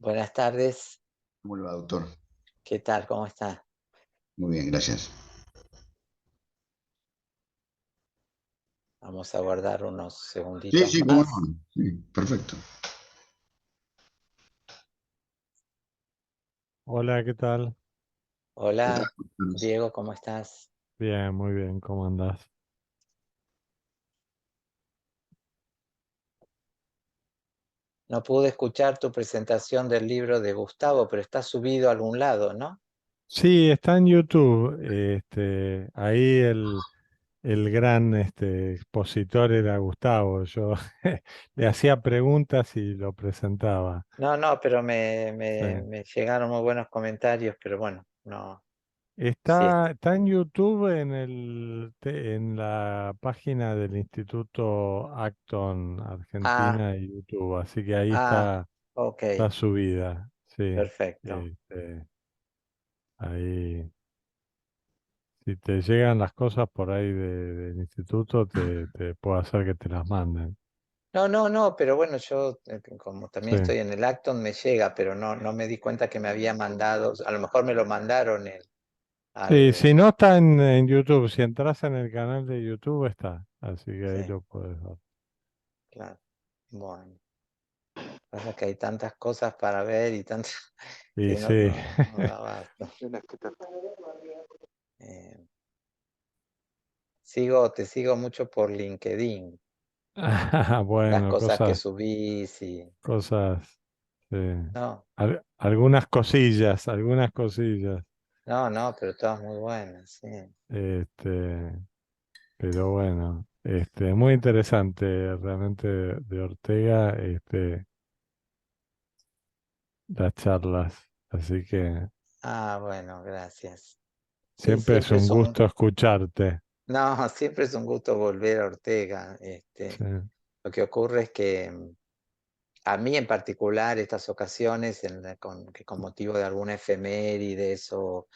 Buenas tardes, ¿Cómo le va, doctor? ¿qué tal? ¿Cómo está? Muy bien, gracias. Vamos a guardar unos Sí, segunditos sí, cómo más. no. Sí, perfecto. Hola, ¿qué tal? ¿Qué tal? Hola, Diego, ¿cómo estás? Bien, muy bien, ¿cómo andás? No pude escuchar tu presentación del libro de Gustavo, pero está subido a algún lado, ¿no? Sí, está en YouTube. Ahí el gran expositor era Gustavo. Yo le hacía preguntas y lo presentaba. No, no, pero me, Sí. me, me llegaron muy buenos comentarios, pero bueno, no. Sí, Está en YouTube en la página del Instituto Acton ah, Argentina y YouTube, así que ahí ah, está, ok, está subida. Sí. perfecto. Ahí. Si te llegan las cosas por ahí del instituto, te puedo hacer que te las manden. No, no, no, pero bueno, yo como Sí. también estoy en el Acton me llega, pero no me di cuenta que me había mandado, a lo mejor me lo mandaron Sí, al, si no está en YouTube, si entras en el canal de YouTube está, así que ahí sí, lo puedes ver. claro. Bueno, pasa que hay tantas cosas para ver y tantas Y que no, sí, no da abasto. Eh, te sigo mucho por LinkedIn, las bueno, cosas que subís y cosas, sí. no, Algunas cosillas, algunas cosillas. no, pero todas muy buenas, sí. Este, pero bueno, muy interesante realmente de Ortega, las charlas. Así que Ah, bueno, gracias. Sí, siempre es siempre un es gusto escucharte. no, siempre es un gusto volver a Ortega. Sí, Lo que ocurre es que a mí en particular estas ocasiones que con motivo de alguna efemérides o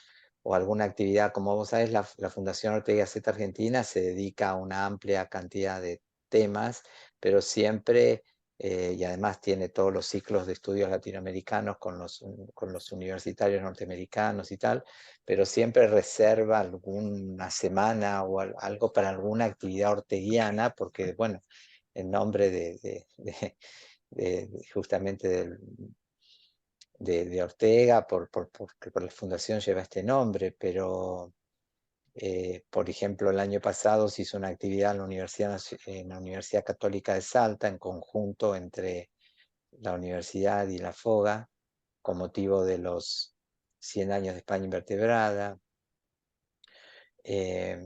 alguna actividad, como vos sabés, la Fundación Ortega y Gasset Argentina se dedica a una amplia cantidad de temas, pero siempre, y además tiene todos los ciclos de estudios latinoamericanos con los universitarios norteamericanos y tal, pero siempre reserva alguna semana o algo para alguna actividad orteguiana, porque, bueno, en nombre justamente de Ortega, porque por la fundación lleva este nombre, pero por ejemplo el año pasado se hizo una actividad en la Universidad Católica de Salta, en conjunto entre la universidad y la FOGA, con motivo de los 100 años de España invertebrada. Eh,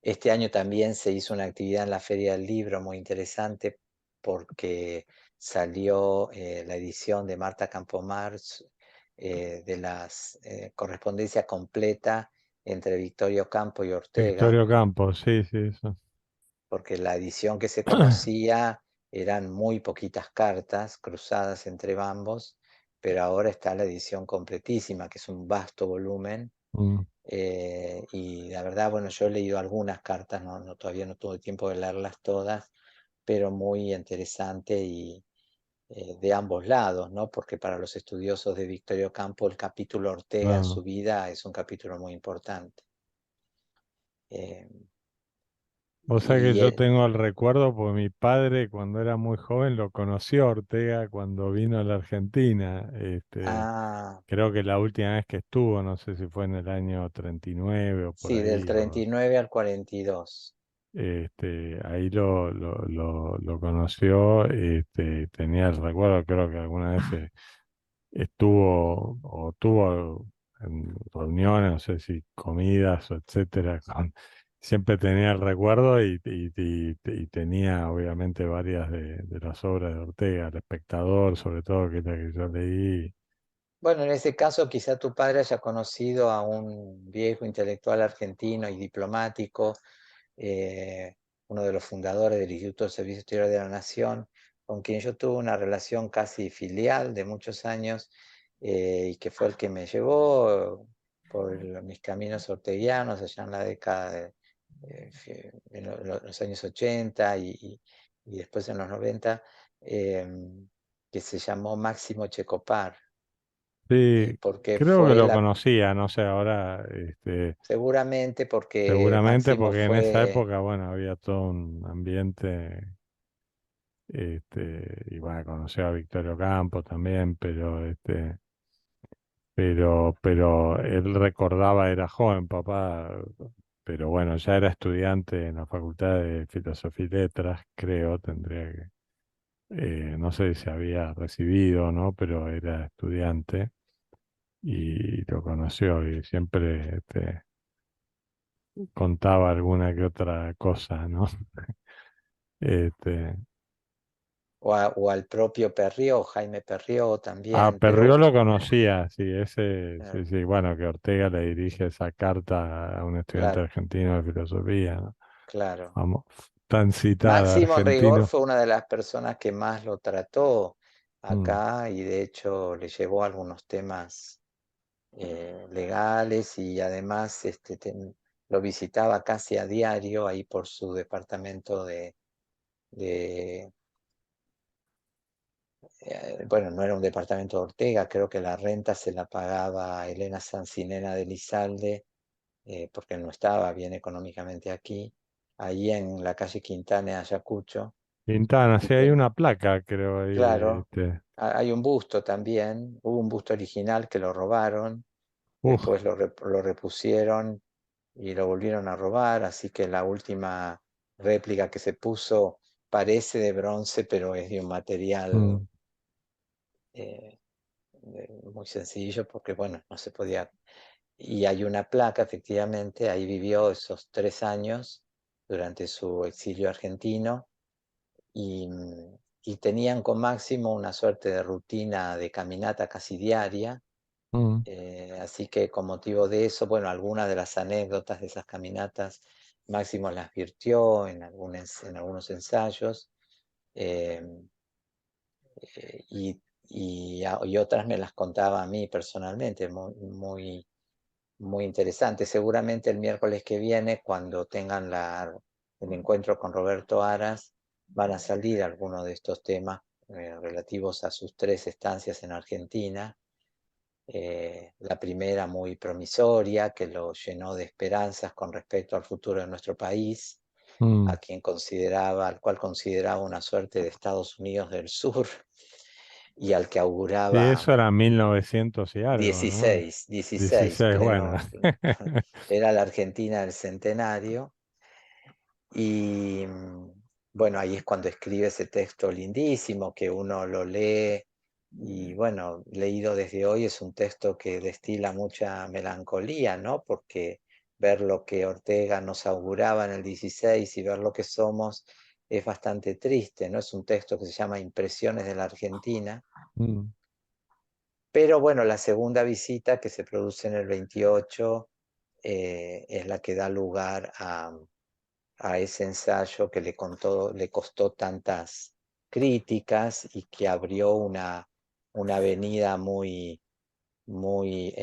Este año también se hizo una actividad en la Feria del Libro muy interesante porque salió la edición de Marta Campomar de la correspondencia completa entre Victorio Campo y Ortega, Victorio Campos, sí, sí, eso. porque la edición que se conocía eran muy poquitas cartas cruzadas entre ambos, pero ahora está la edición completísima, que es un vasto volumen Mm, y la verdad, bueno, yo he leído algunas cartas, todavía no tuve tiempo de leerlas todas, pero muy interesante y de ambos lados, ¿no? Porque para los estudiosos de Victorio Campo, el capítulo Ortega en su claro. vida es un capítulo muy importante. Eh, Vos sabés que y yo tengo el recuerdo porque mi padre cuando era muy joven lo conoció a Ortega cuando vino a la Argentina. ah, Creo que la última vez que estuvo, no sé si fue en el año 39 o por sí, del ahí, 39 al 42. ahí lo conoció, tenía el recuerdo, creo que alguna vez estuvo o tuvo en reuniones, no sé si comidas o etcétera, siempre tenía el recuerdo y tenía obviamente varias de las obras de Ortega, El Espectador, sobre todo, que es la que yo leí. Bueno, en ese caso quizá tu padre haya conocido a un viejo intelectual argentino y diplomático, eh, uno de los fundadores del Instituto del Servicio Exterior de la Nación, con quien yo tuve una relación casi filial de muchos años y que fue el que me llevó por mis caminos orteguianos allá en la década en los años 80 y después en los 90. que se llamó Máximo Checopar, Sí, porque creo que fue lo conocía, no sé, ahora, seguramente porque seguramente Máximo porque en esa fue, época, bueno, había todo un ambiente, y bueno, conoció a Victorio Campos también, pero él recordaba, era joven, papá, pero bueno, ya era estudiante en la Facultad de Filosofía y Letras, creo, tendría que, no sé si había recibido o no, pero era estudiante y lo conoció y siempre, contaba alguna que otra cosa, ¿no? Este, o al propio Perrió, Jaime Perrió a también, Perrió pero lo conocía, sí, ese, eh, sí, sí, bueno, que Ortega le dirige esa carta a un estudiante claro, argentino de filosofía, ¿no? claro. Tan citada, Máximo en rigor argentino. fue una de las personas que más lo trató Mm. acá y de hecho le llevó algunos temas legales y además lo visitaba casi a diario ahí por su departamento de bueno, no era un departamento de Ortega, creo que la renta se la pagaba Elena Sancinena de Elizalde, porque no estaba bien económicamente aquí, ahí en la calle Quintana, de Ayacucho. Quintana, Y sí, hay una placa, creo, ahí, claro, hay un busto también, hubo un busto original que lo robaron, uf, después lo repusieron y lo volvieron a robar, así que la última réplica que se puso parece de bronce, pero es de un material mm, eh, muy sencillo porque, bueno, no se podía. Y hay una placa, efectivamente, ahí vivió esos 3 años durante su exilio argentino y, y tenían con Máximo una suerte de rutina de caminata casi diaria. mm, Así que con motivo de eso, bueno, algunas de las anécdotas de esas caminatas, Máximo las virtió en algunos ensayos. eh, y otras me las contaba a mí personalmente, muy, muy, muy interesante. Seguramente el miércoles que viene, cuando tengan el encuentro con Roberto Aras, van a salir algunos de estos temas relativos a sus 3 estancias en Argentina. La primera muy promisoria, que lo llenó de esperanzas con respecto al futuro de nuestro país, mm. al cual consideraba una suerte de Estados Unidos del Sur y al que Sí, auguraba eso era 1900 y algo, ¿no? 16, 16, bueno. pleno, era la Argentina del centenario. Y bueno, ahí es cuando escribe ese texto lindísimo que uno lo lee y bueno, leído desde hoy es un texto que destila mucha melancolía, ¿no? Porque ver lo que Ortega nos auguraba en el 16 y ver lo que somos es bastante triste, ¿no? Es un texto que se llama Impresiones de la Argentina. Mm, Pero bueno, la segunda visita que se produce en el 28 es la que da lugar a ese ensayo que le costó tantas críticas y que abrió una avenida muy, muy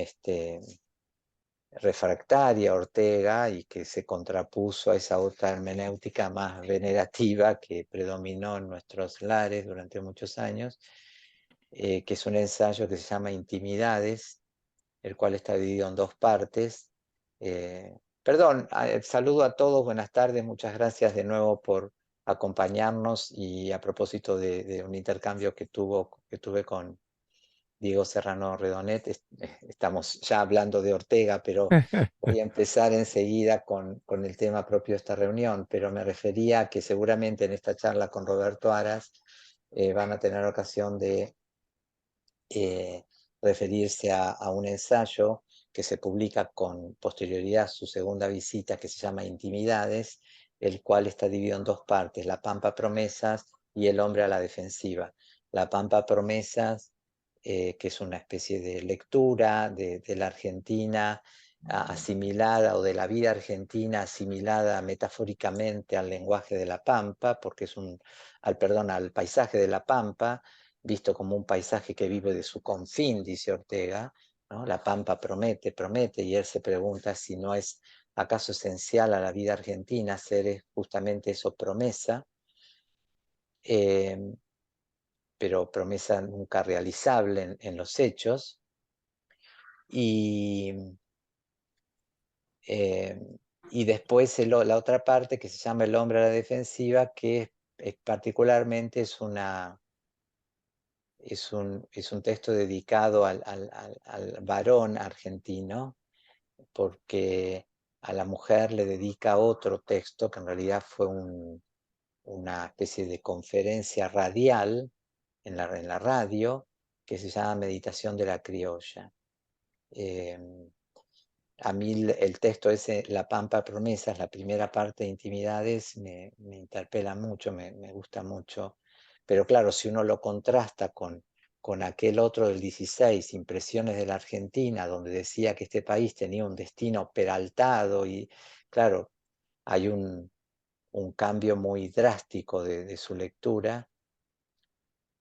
refractaria a Ortega y que se contrapuso a esa otra hermenéutica más venerativa que predominó en nuestros lares durante muchos años, que es un ensayo que se llama Intimidades, el cual está dividido en 2 partes. Perdón, saludo a todos, buenas tardes, muchas gracias de nuevo por acompañarnos y a propósito de un intercambio que tuve con Diego Serrano Redonet, estamos ya hablando de Ortega, pero voy a empezar enseguida con el tema propio de esta reunión, pero me refería a que seguramente en esta charla con Roberto Aras van a tener ocasión de eh, referirse a un ensayo que se publica con posterioridad a su segunda visita, que se llama Intimidades, el cual está dividido en 2 partes, La Pampa Promesas y El Hombre a la Defensiva. La Pampa Promesas, que es una especie de lectura de la Argentina asimilada o de la vida argentina asimilada metafóricamente al lenguaje de la Pampa, porque al paisaje de la Pampa, visto como un paisaje que vive de su confín, dice Ortega, ¿no? La Pampa promete, promete, y él se pregunta si no es acaso esencial a la vida argentina ser justamente eso, promesa. Eh, pero promesa nunca realizable en los hechos. Y después la otra parte que se llama El hombre a la defensiva, que particularmente es un texto dedicado al varón argentino, porque a la mujer le dedica otro texto que en realidad fue una especie de conferencia radial en la radio, que se llama Meditación de la Criolla. A mí el texto ese, La Pampa Promesas, la primera parte de Intimidades, me interpela mucho, me gusta mucho. Pero claro, si uno lo contrasta con aquel otro del 16, Impresiones de la Argentina, donde decía que este país tenía un destino peraltado, y claro, hay un cambio muy drástico de su lectura.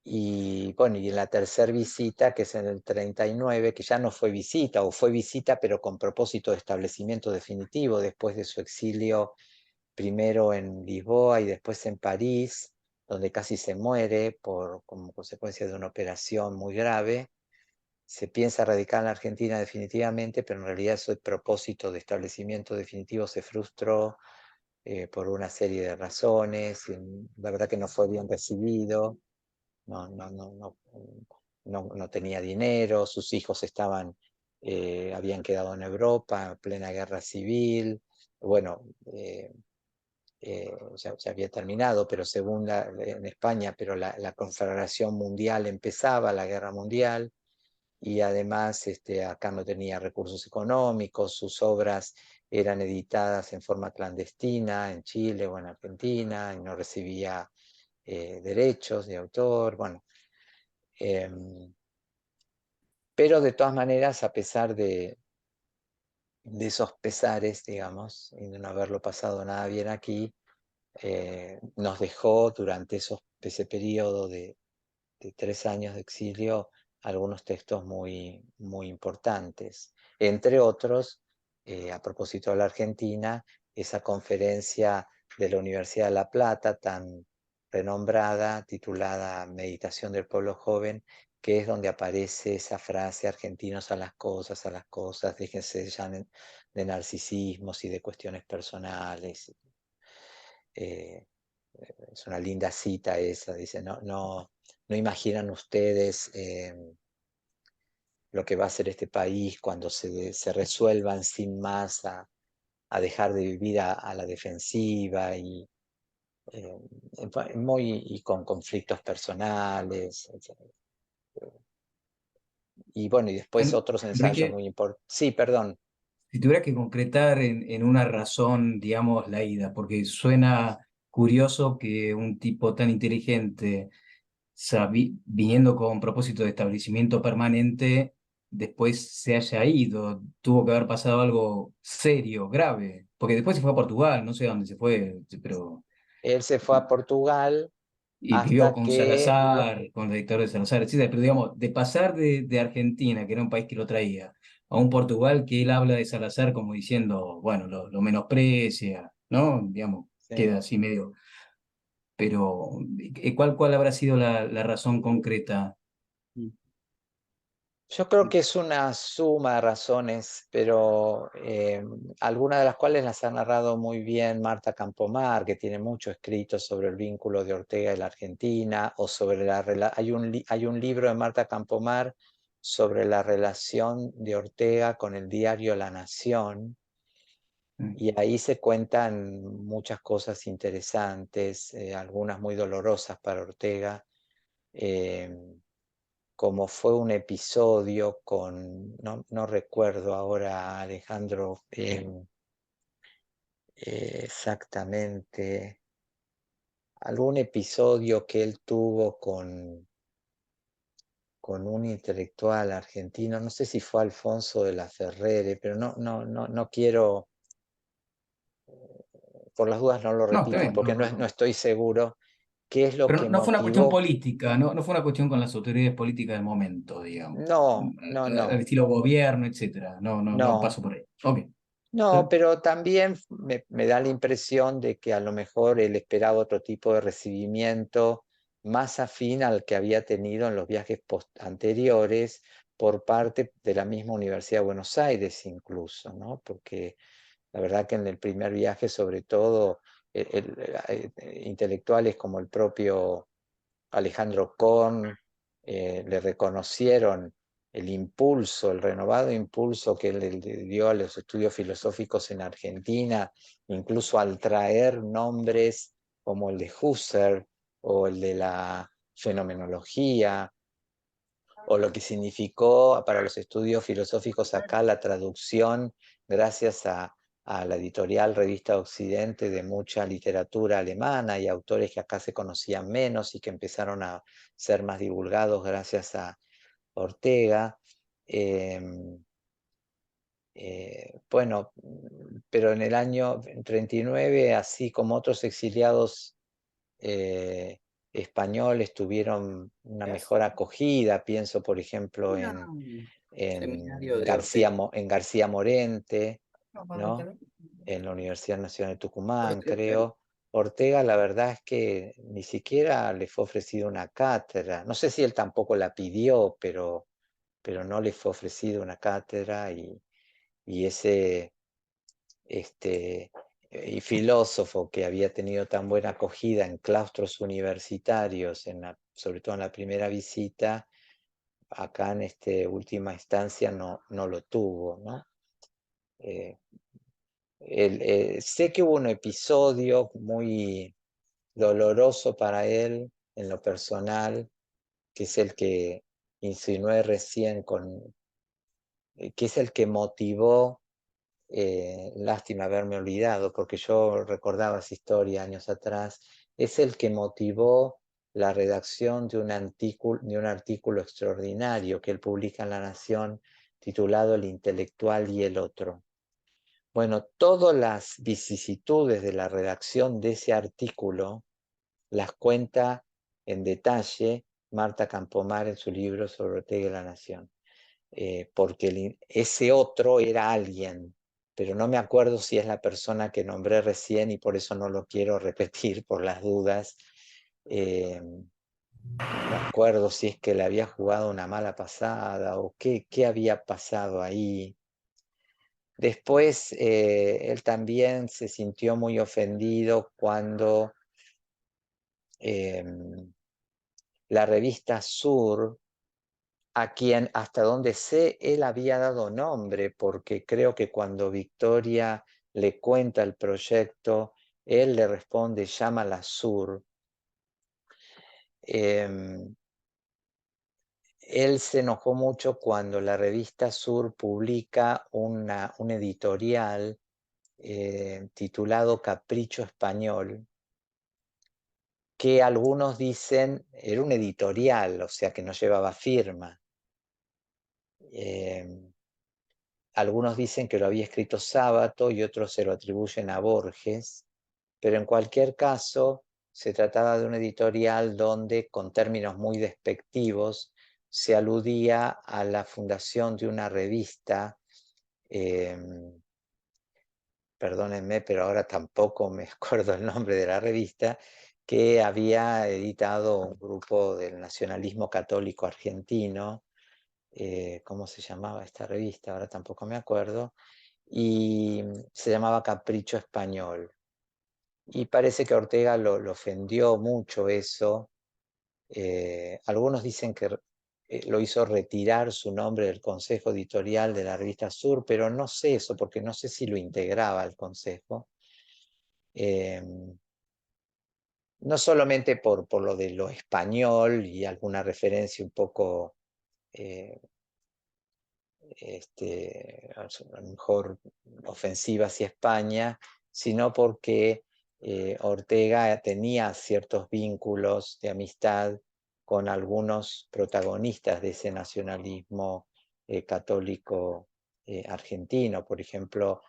Y bueno, y en la tercera visita, que es en el 39, que ya no fue visita, o fue visita pero con propósito de establecimiento definitivo después de su exilio, primero en Lisboa y después en París, donde casi se muere como consecuencia de una operación muy grave. Se piensa radicar en la Argentina definitivamente, pero en realidad ese propósito de establecimiento definitivo se frustró por una serie de razones. Y la verdad que no fue bien recibido. No tenía dinero, sus hijos habían quedado en Europa en plena guerra civil. Bueno, ya había terminado, pero en España, pero la Confederación Mundial empezaba, la guerra mundial, y además acá no tenía recursos económicos, sus obras eran editadas en forma clandestina en Chile o en Argentina, y no recibía derechos de autor. Bueno, pero de todas maneras, a pesar de esos pesares, digamos, y de no haberlo pasado nada bien aquí, nos dejó durante ese periodo de 3 años de exilio algunos textos muy, muy importantes. Entre otros, a propósito de la Argentina, esa conferencia de la Universidad de La Plata, tan renombrada, titulada Meditación del Pueblo Joven, que es donde aparece esa frase: argentinos a las cosas, déjense ya de narcisismos y de cuestiones personales. Es una linda cita esa, dice: no imaginan ustedes lo que va a ser este país cuando se resuelvan sin más a dejar de vivir a la defensiva, y y con conflictos personales, etc. Y bueno, y después otros ensayos Enrique, muy importantes. Sí, perdón. si tuviera que concretar en una razón, digamos, la ida, porque suena curioso que un tipo tan inteligente, viniendo con propósito de establecimiento permanente, después se haya ido. Tuvo que haber pasado algo serio, grave, porque después se fue a Portugal, no sé a dónde se fue, pero... Él se fue a Portugal Y vivió hasta con que Salazar, con la dictadura de Salazar, etcétera. Pero digamos, de pasar de Argentina, que era un país que lo traía, a un Portugal que él habla de Salazar como diciendo, bueno, lo menosprecia, ¿no? Digamos, sí. queda así medio. Pero, ¿cuál habrá sido la razón concreta? Yo creo que es una suma de razones, pero algunas de las cuales las ha narrado muy bien Marta Campomar, que tiene mucho escrito sobre el vínculo de Ortega y la Argentina, o sobre hay un libro de Marta Campomar sobre la relación de Ortega con el diario La Nación, y ahí se cuentan muchas cosas interesantes, algunas muy dolorosas para Ortega. Como fue un episodio no recuerdo ahora, Alejandro, exactamente, algún episodio que él tuvo con un intelectual argentino, no sé si fue Alfonso de la Ferrere, pero no quiero, por las dudas no lo No, está repito, bien, porque no estoy seguro qué es lo pero que no fue una cuestión motivó. política, no fue una cuestión con las autoridades políticas del momento, digamos, No, no, al no, estilo gobierno, etcétera. No no. paso por ahí. Ok. No, pero también me da la impresión de que a lo mejor él esperaba otro tipo de recibimiento más afín al que había tenido en los viajes anteriores por parte de la misma Universidad de Buenos Aires incluso, ¿no? Porque la verdad que en el primer viaje, sobre todo, intelectuales como el propio Alejandro Korn le reconocieron el impulso, el renovado impulso que él le dio a los estudios filosóficos en Argentina, incluso al traer nombres como el de Husserl o el de la fenomenología, o lo que significó para los estudios filosóficos acá la traducción, gracias a la editorial Revista Occidente, de mucha literatura alemana y autores que acá se conocían menos y que empezaron a ser más divulgados gracias a Ortega. Bueno, pero en el año 39, así como otros exiliados españoles tuvieron una mejor acogida, pienso por ejemplo en García Morente, ¿no? En la Universidad Nacional de Tucumán, creo. Ortega, la verdad es que ni siquiera le fue ofrecida una cátedra. No sé si él tampoco la pidió, pero no le fue ofrecida una cátedra, y ese y filósofo que había tenido tan buena acogida en claustros universitarios, sobre todo en la primera visita, acá en esta última instancia no lo tuvo, ¿no? Sé que hubo un episodio muy doloroso para él en lo personal, que es el que insinué recién, que es el que motivó, lástima haberme olvidado, porque yo recordaba esa historia años atrás, es el que motivó la redacción de un artículo extraordinario que él publica en La Nación, titulado El intelectual y el otro. Bueno, todas las vicisitudes de la redacción de ese artículo las cuenta en detalle Marta Campomar en su libro sobre Ortega y la Nación. Porque ese otro era alguien, pero no me acuerdo si es la persona que nombré recién y por eso no lo quiero repetir por las dudas. No me acuerdo si es que le había jugado una mala pasada o qué había pasado ahí. Después él también se sintió muy ofendido cuando la revista Sur, a quien hasta donde sé él había dado nombre, porque creo que cuando Victoria le cuenta el proyecto, él le responde, llámala Sur. Él se enojó mucho cuando la revista Sur publica un editorial titulado Capricho Español, que algunos dicen era un editorial, o sea que no llevaba firma. Algunos dicen que lo había escrito Sábato y otros se lo atribuyen a Borges, pero en cualquier caso se trataba de un editorial donde, con términos muy despectivos, se aludía a la fundación de una revista, perdónenme, pero ahora tampoco me acuerdo el nombre de la revista, que había editado un grupo del nacionalismo católico argentino. ¿Cómo se llamaba esta revista? Ahora tampoco me acuerdo. Y se llamaba Capricho Español. Y parece que Ortega lo ofendió mucho eso. Algunos dicen que lo hizo retirar su nombre del consejo editorial de la revista Sur, pero no sé eso, porque no sé si lo integraba al consejo. No solamente por lo de lo español y alguna referencia un poco a lo mejor ofensiva hacia España, sino porque Ortega tenía ciertos vínculos de amistad con algunos protagonistas de ese nacionalismo católico argentino. Por ejemplo,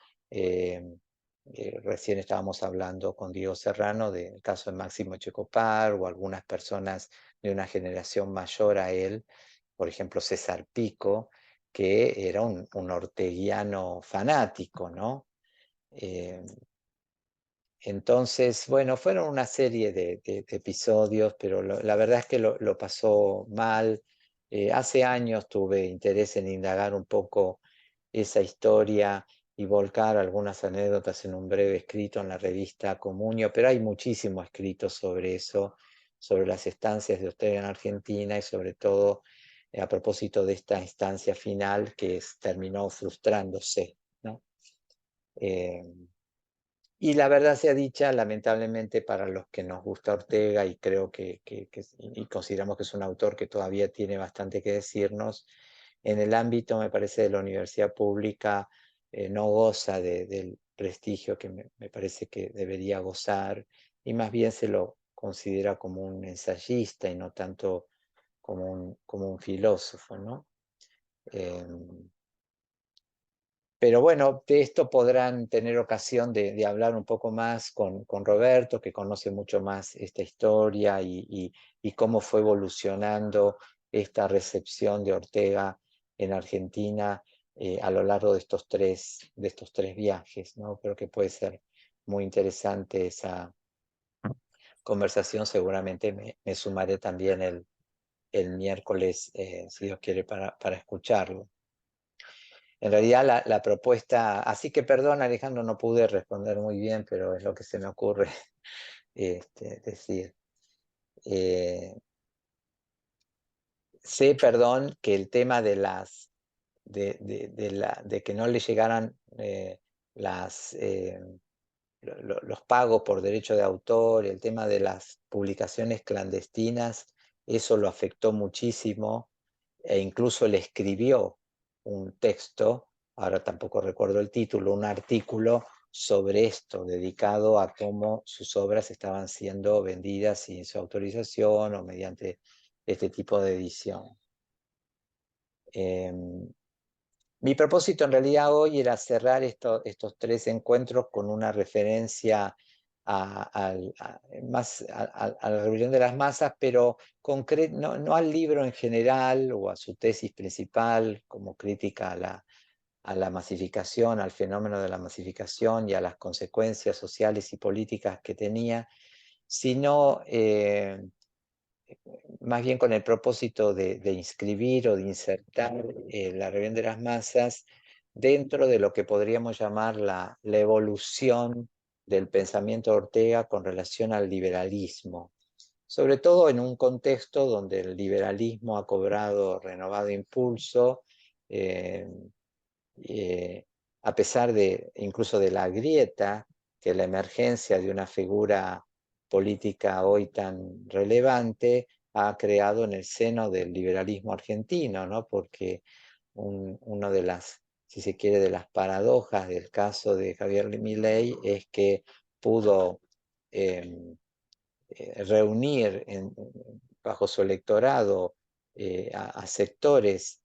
recién estábamos hablando con Diego Serrano del caso de Máximo Checopar, o algunas personas de una generación mayor a él, por ejemplo César Pico, que era un orteguiano fanático, ¿no? Entonces, bueno, fueron una serie de episodios, pero la verdad es que lo pasó mal. Hace años tuve interés en indagar un poco esa historia y volcar algunas anécdotas en un breve escrito en la revista Comunio, pero hay muchísimo escrito sobre eso, sobre las estancias de Ortega en Argentina y sobre todo a propósito de esta instancia final que terminó frustrándose, ¿no? Y la verdad sea dicha, lamentablemente para los que nos gusta Ortega y creo y consideramos que es un autor que todavía tiene bastante que decirnos, en el ámbito, me parece, de la universidad pública, no goza del prestigio que me parece que debería gozar y más bien se lo considera como un ensayista y no tanto como un filósofo, ¿no? Pero bueno, de esto podrán tener ocasión de hablar un poco más con Roberto, que conoce mucho más esta historia y cómo fue evolucionando esta recepción de Ortega en Argentina a lo largo de estos tres viajes, ¿no? Creo que puede ser muy interesante esa conversación. Seguramente me sumaré también el miércoles, si Dios quiere, para escucharlo. En realidad la propuesta, así que perdón Alejandro, no pude responder muy bien, pero es lo que se me ocurre decir. Sé, perdón, que el tema de de que no le llegaran los pagos por derecho de autor, el tema de las publicaciones clandestinas, eso lo afectó muchísimo e incluso le escribió un texto, ahora tampoco recuerdo el título, un artículo sobre esto, dedicado a cómo sus obras estaban siendo vendidas sin su autorización o mediante este tipo de edición. Mi propósito en realidad hoy era cerrar estos tres encuentros con una referencia a la rebelión de las masas, pero no al libro en general o a su tesis principal como crítica a la masificación, al fenómeno de la masificación y a las consecuencias sociales y políticas que tenía, sino más bien con el propósito de inscribir o de insertar la rebelión de las masas dentro de lo que podríamos llamar la evolución del pensamiento de Ortega con relación al liberalismo, sobre todo en un contexto donde el liberalismo ha cobrado renovado impulso, eh, a pesar de incluso de la grieta que la emergencia de una figura política hoy tan relevante ha creado en el seno del liberalismo argentino, ¿no? Porque uno de las, si se quiere, de las paradojas del caso de Javier Milei es que pudo reunir bajo su electorado a sectores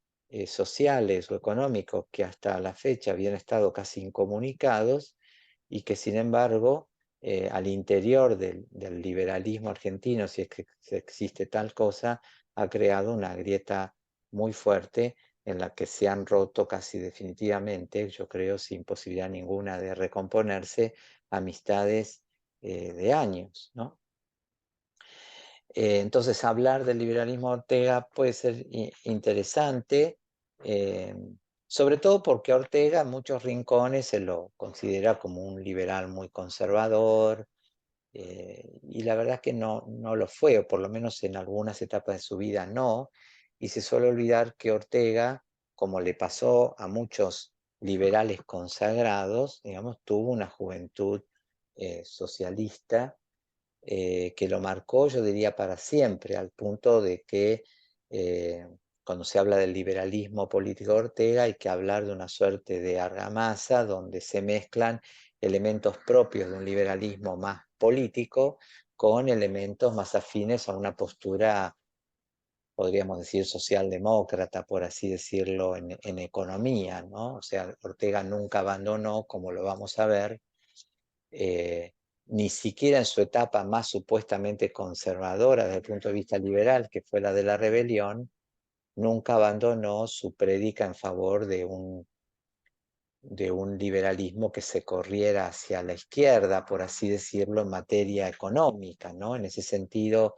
sociales o económicos que hasta la fecha habían estado casi incomunicados y que sin embargo al interior del liberalismo argentino, si es que existe tal cosa, ha creado una grieta muy fuerte en la que se han roto casi definitivamente, yo creo sin posibilidad ninguna de recomponerse, amistades de años, ¿no? Entonces, hablar del liberalismo Ortega puede ser interesante, sobre todo porque Ortega en muchos rincones se lo considera como un liberal muy conservador, y la verdad es que no lo fue, o por lo menos en algunas etapas de su vida no, y se suele olvidar que Ortega, como le pasó a muchos liberales consagrados, digamos, tuvo una juventud socialista que lo marcó, yo diría, para siempre, al punto de que cuando se habla del liberalismo político de Ortega hay que hablar de una suerte de argamasa donde se mezclan elementos propios de un liberalismo más político con elementos más afines a una postura, podríamos decir, socialdemócrata, por así decirlo, en economía, ¿no? O sea, Ortega nunca abandonó, como lo vamos a ver, ni siquiera en su etapa más supuestamente conservadora desde el punto de vista liberal, que fue la de la rebelión, nunca abandonó su prédica en favor de un liberalismo que se corriera hacia la izquierda, por así decirlo, en materia económica, ¿no? En ese sentido,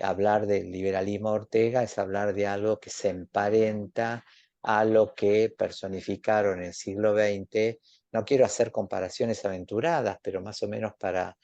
hablar del liberalismo de Ortega es hablar de algo que se emparenta a lo que personificaron en el siglo XX. No quiero hacer comparaciones aventuradas, pero más o menos para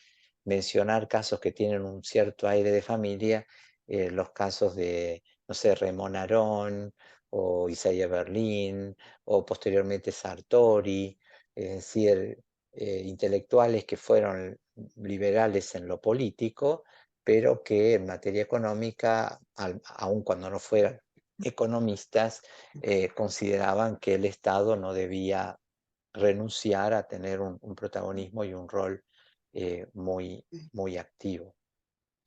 mencionar casos que tienen un cierto aire de familia, los casos de, no sé, Raymond Aron o Isaiah Berlin o posteriormente Sartori, es decir, intelectuales que fueron liberales en lo político, pero que en materia económica, aun cuando no fueran economistas, consideraban que el Estado no debía renunciar a tener un protagonismo y un rol muy, muy activo.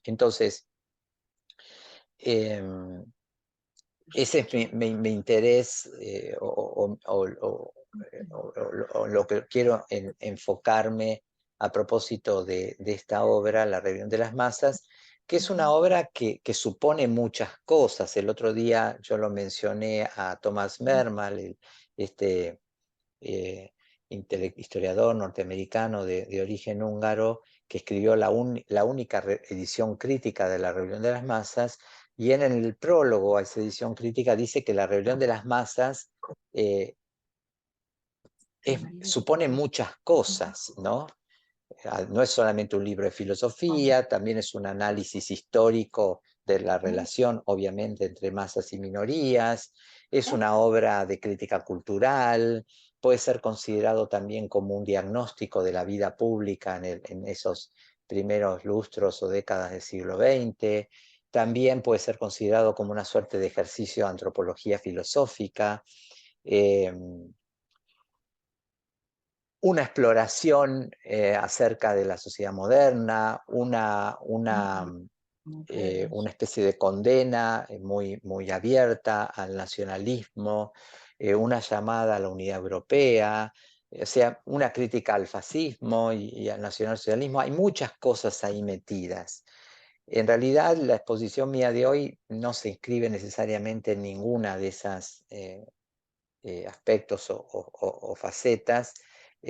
Entonces, ese es mi interés o lo que quiero enfocarme a propósito de esta obra, La Rebelión de las Masas, que es una obra que supone muchas cosas. El otro día yo lo mencioné a Thomas Mermal, este historiador norteamericano de origen húngaro, que escribió la única edición crítica de La Rebelión de las Masas, y en el prólogo a esa edición crítica dice que La Rebelión de las Masas supone muchas cosas, ¿no? No es solamente un libro de filosofía, también es un análisis histórico de la relación, obviamente, entre masas y minorías, es una obra de crítica cultural, puede ser considerado también como un diagnóstico de la vida pública en esos primeros lustros o décadas del siglo XX, también puede ser considerado como una suerte de ejercicio de antropología filosófica, una exploración acerca de la sociedad moderna, una especie de condena muy, muy abierta al nacionalismo, una llamada a la unidad europea, o sea, una crítica al fascismo y al nacionalsocialismo. Hay muchas cosas ahí metidas. En realidad, la exposición mía de hoy no se inscribe necesariamente en ninguna de esas aspectos o facetas,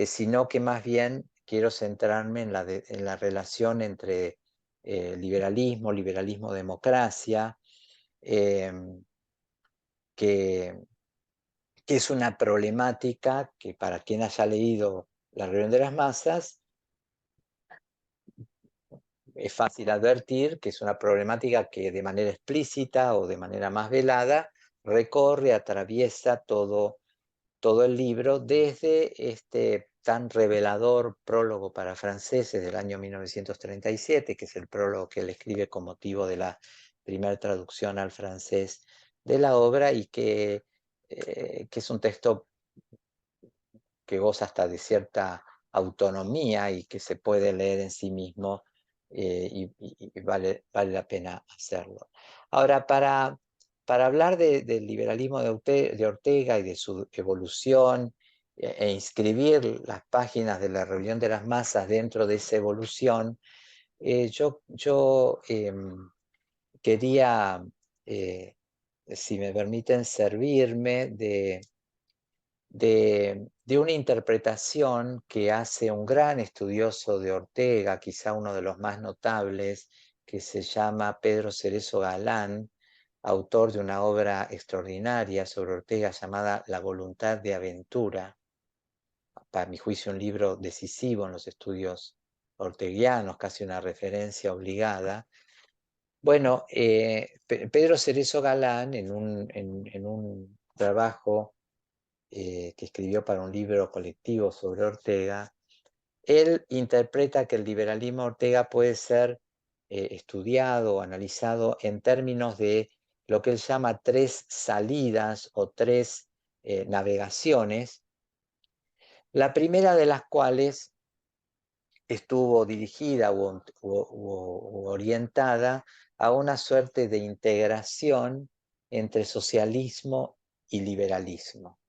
sino que más bien quiero centrarme en la relación entre liberalismo-democracia, que es una problemática que para quien haya leído La Rebelión de las Masas, es fácil advertir que es una problemática que de manera explícita o de manera más velada recorre, atraviesa todo el libro, desde este tan revelador prólogo para franceses del año 1937, que es el prólogo que él escribe con motivo de la primera traducción al francés de la obra, y que es un texto que goza hasta de cierta autonomía y que se puede leer en sí mismo, y vale la pena hacerlo. Ahora, para hablar del liberalismo de Ortega y de su evolución, e inscribir las páginas de La Rebelión de las Masas dentro de esa evolución, yo quería, si me permiten, servirme de una interpretación que hace un gran estudioso de Ortega, quizá uno de los más notables, que se llama Pedro Cerezo Galán, autor de una obra extraordinaria sobre Ortega llamada La voluntad de aventura, para mi juicio un libro decisivo en los estudios orteguianos, casi una referencia obligada. Bueno, Pedro Cerezo Galán, en un trabajo que escribió para un libro colectivo sobre Ortega, él interpreta que el liberalismo Ortega puede ser estudiado o analizado en términos de lo que él llama tres salidas o tres navegaciones, la primera de las cuales estuvo dirigida u orientada a una suerte de integración entre socialismo y liberalismo.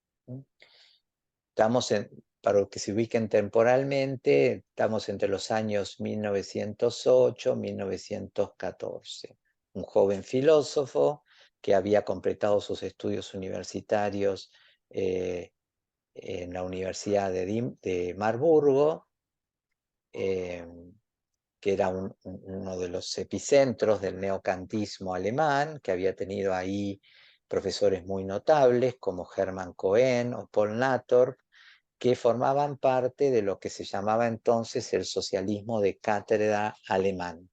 Estamos para que se ubiquen temporalmente, estamos entre los años 1908 y 1914. Un joven filósofo que había completado sus estudios universitarios en la Universidad de Marburgo, que era uno de los epicentros del neocantismo alemán, que había tenido ahí profesores muy notables como Hermann Cohen o Paul Natorp, que formaban parte de lo que se llamaba entonces el socialismo de cátedra alemán,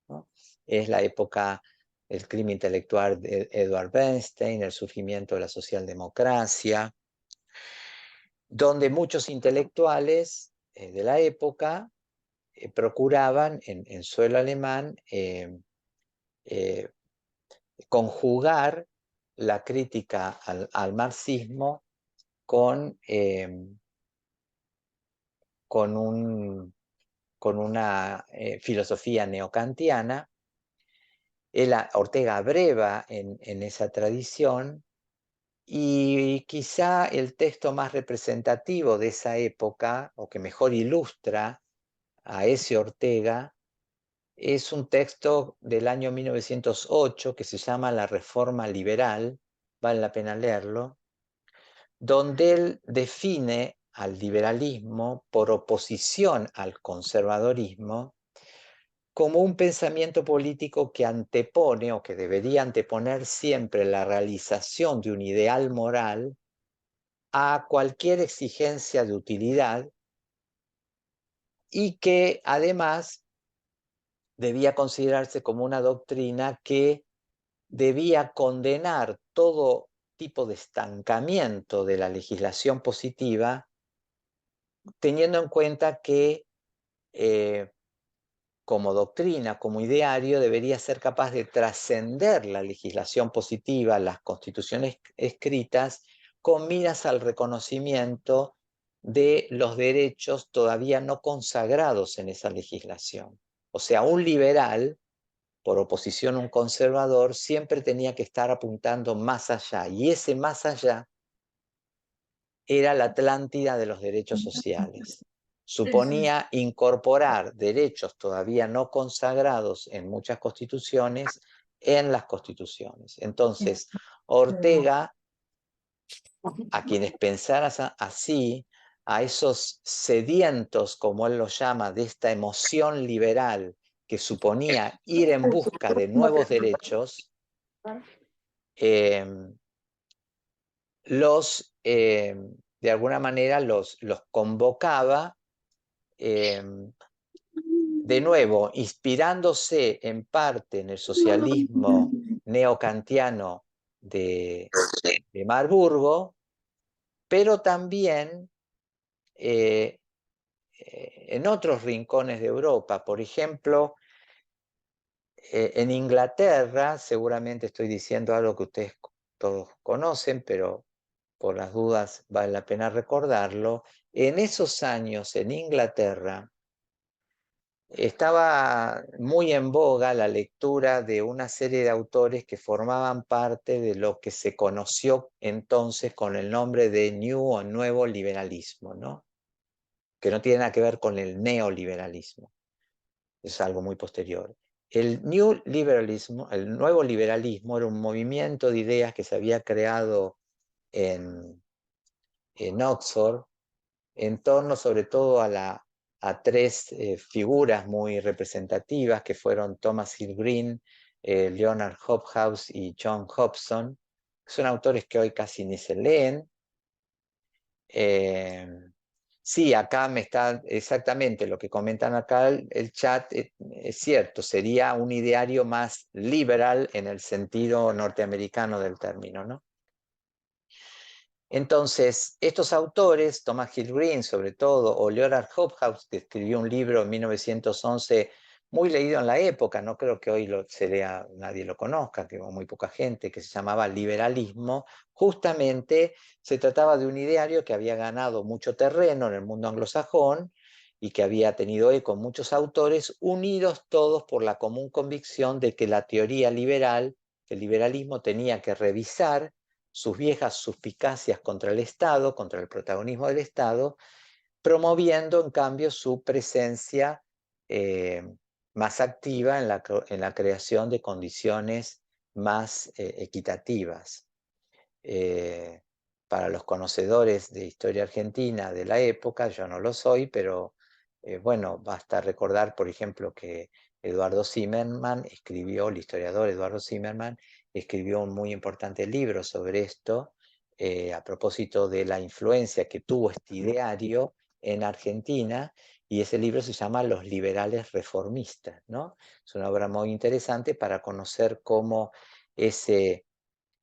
¿no? Es la época del crimen intelectual de Edward Bernstein, el surgimiento de la socialdemocracia, donde muchos intelectuales de la época procuraban en suelo alemán conjugar la crítica al marxismo con, con una filosofía neocantiana. Ortega abreva en esa tradición, y quizá el texto más representativo de esa época, o que mejor ilustra a ese Ortega, es un texto del año 1908 que se llama La Reforma Liberal, vale la pena leerlo, donde él define al liberalismo por oposición al conservadorismo como un pensamiento político que antepone o que debería anteponer siempre la realización de un ideal moral a cualquier exigencia de utilidad, y que además debía considerarse como una doctrina que debía condenar todo tipo de estancamiento de la legislación positiva, teniendo en cuenta que como doctrina, como ideario, debería ser capaz de trascender la legislación positiva, las constituciones escritas, con miras al reconocimiento de los derechos todavía no consagrados en esa legislación. O sea, un liberal, por oposición a un conservador, siempre tenía que estar apuntando más allá, y ese más allá era la Atlántida de los derechos sociales. Suponía incorporar derechos todavía no consagrados en muchas constituciones en las constituciones. Entonces, Ortega, a quienes pensaran así, a esos sedientos, como él los llama, de esta emoción liberal que suponía ir en busca de nuevos derechos, de alguna manera los convocaba, de nuevo, inspirándose en parte en el socialismo neocantiano de Marburgo, pero también en otros rincones de Europa. Por ejemplo, en Inglaterra, seguramente estoy diciendo algo que ustedes todos conocen, pero por las dudas vale la pena recordarlo. En esos años en Inglaterra estaba muy en boga la lectura de una serie de autores que formaban parte de lo que se conoció entonces con el nombre de New o Nuevo Liberalismo, ¿no? Que no tiene nada que ver con el neoliberalismo, es algo muy posterior. El New Liberalismo, el Nuevo Liberalismo, era un movimiento de ideas que se había creado en Oxford, en torno sobre todo a tres figuras muy representativas, que fueron Thomas Hill Green, Leonard Hobhouse y John Hobson. Son autores que hoy casi ni se leen. Sí, acá me está exactamente lo que comentan acá el chat, es cierto, sería un ideario más liberal en el sentido norteamericano del término, ¿no? Entonces, estos autores, Thomas Hill Green sobre todo, o Leonard Hobhouse, que escribió un libro en 1911 muy leído en la época, no creo que hoy nadie lo conozca, que muy poca gente, que se llamaba Liberalismo. Justamente se trataba de un ideario que había ganado mucho terreno en el mundo anglosajón y que había tenido eco en muchos autores, unidos todos por la común convicción de que la teoría liberal, que el liberalismo tenía que revisar sus viejas suspicacias contra el Estado, contra el protagonismo del Estado, promoviendo en cambio su presencia más activa en la creación de condiciones más equitativas. para los conocedores de historia argentina de la época, yo no lo soy, pero bueno, basta recordar, por ejemplo, que Eduardo Zimmermann escribió, el historiador Eduardo Zimmermann, escribió un muy importante libro sobre esto, a propósito de la influencia que tuvo este ideario en Argentina, y ese libro se llama Los liberales reformistas, ¿no? Es una obra muy interesante para conocer cómo ese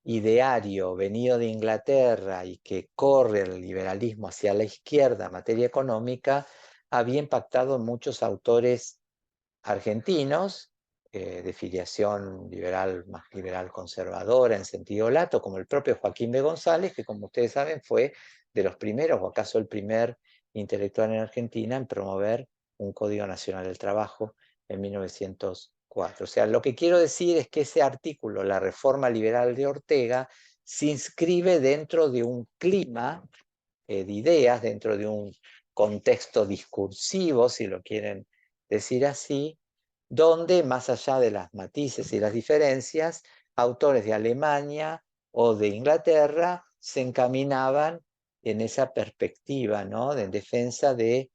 ideario venido de Inglaterra y que corre el liberalismo hacia la izquierda en materia económica, había impactado en muchos autores argentinos de filiación liberal, más liberal conservadora en sentido lato, como el propio Joaquín B. González, que como ustedes saben fue de los primeros, o acaso el primer intelectual en Argentina en promover un Código Nacional del Trabajo en 1904. O sea, lo que quiero decir es que ese artículo, la reforma liberal de Ortega, se inscribe dentro de un clima de ideas, dentro de un contexto discursivo, si lo quieren decir así, donde más allá de las matices y las diferencias, autores de Alemania o de Inglaterra se encaminaban en esa perspectiva, ¿no? De defensa de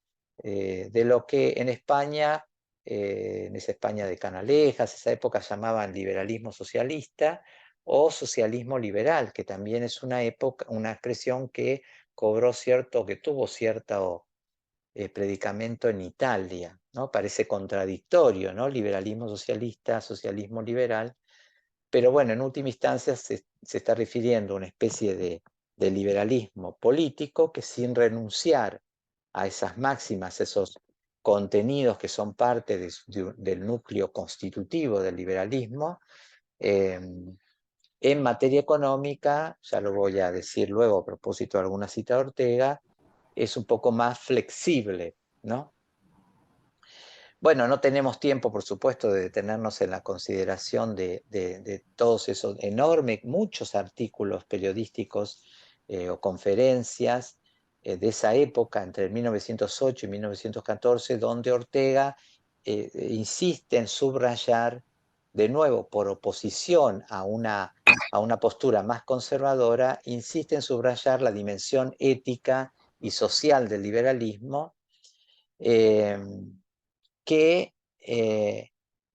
lo que en España, en esa España de Canalejas, esa época llamaban liberalismo socialista o socialismo liberal, que también es una época, una expresión que que tuvo cierto predicamento en Italia, ¿no? Parece contradictorio, ¿no? Liberalismo socialista, socialismo liberal, pero bueno, en última instancia se está refiriendo a una especie de liberalismo político que sin renunciar a esas máximas, esos contenidos que son parte del núcleo constitutivo del liberalismo, eh, en materia económica, ya lo voy a decir luego a propósito de alguna cita de Ortega, es un poco más flexible, ¿no? Bueno, no tenemos tiempo, por supuesto, de detenernos en la consideración de todos esos enormes, muchos artículos periodísticos o conferencias de esa época, entre 1908 y 1914, donde Ortega insiste en subrayar, de nuevo, por oposición a una postura más conservadora, insiste en subrayar la dimensión ética y social del liberalismo, que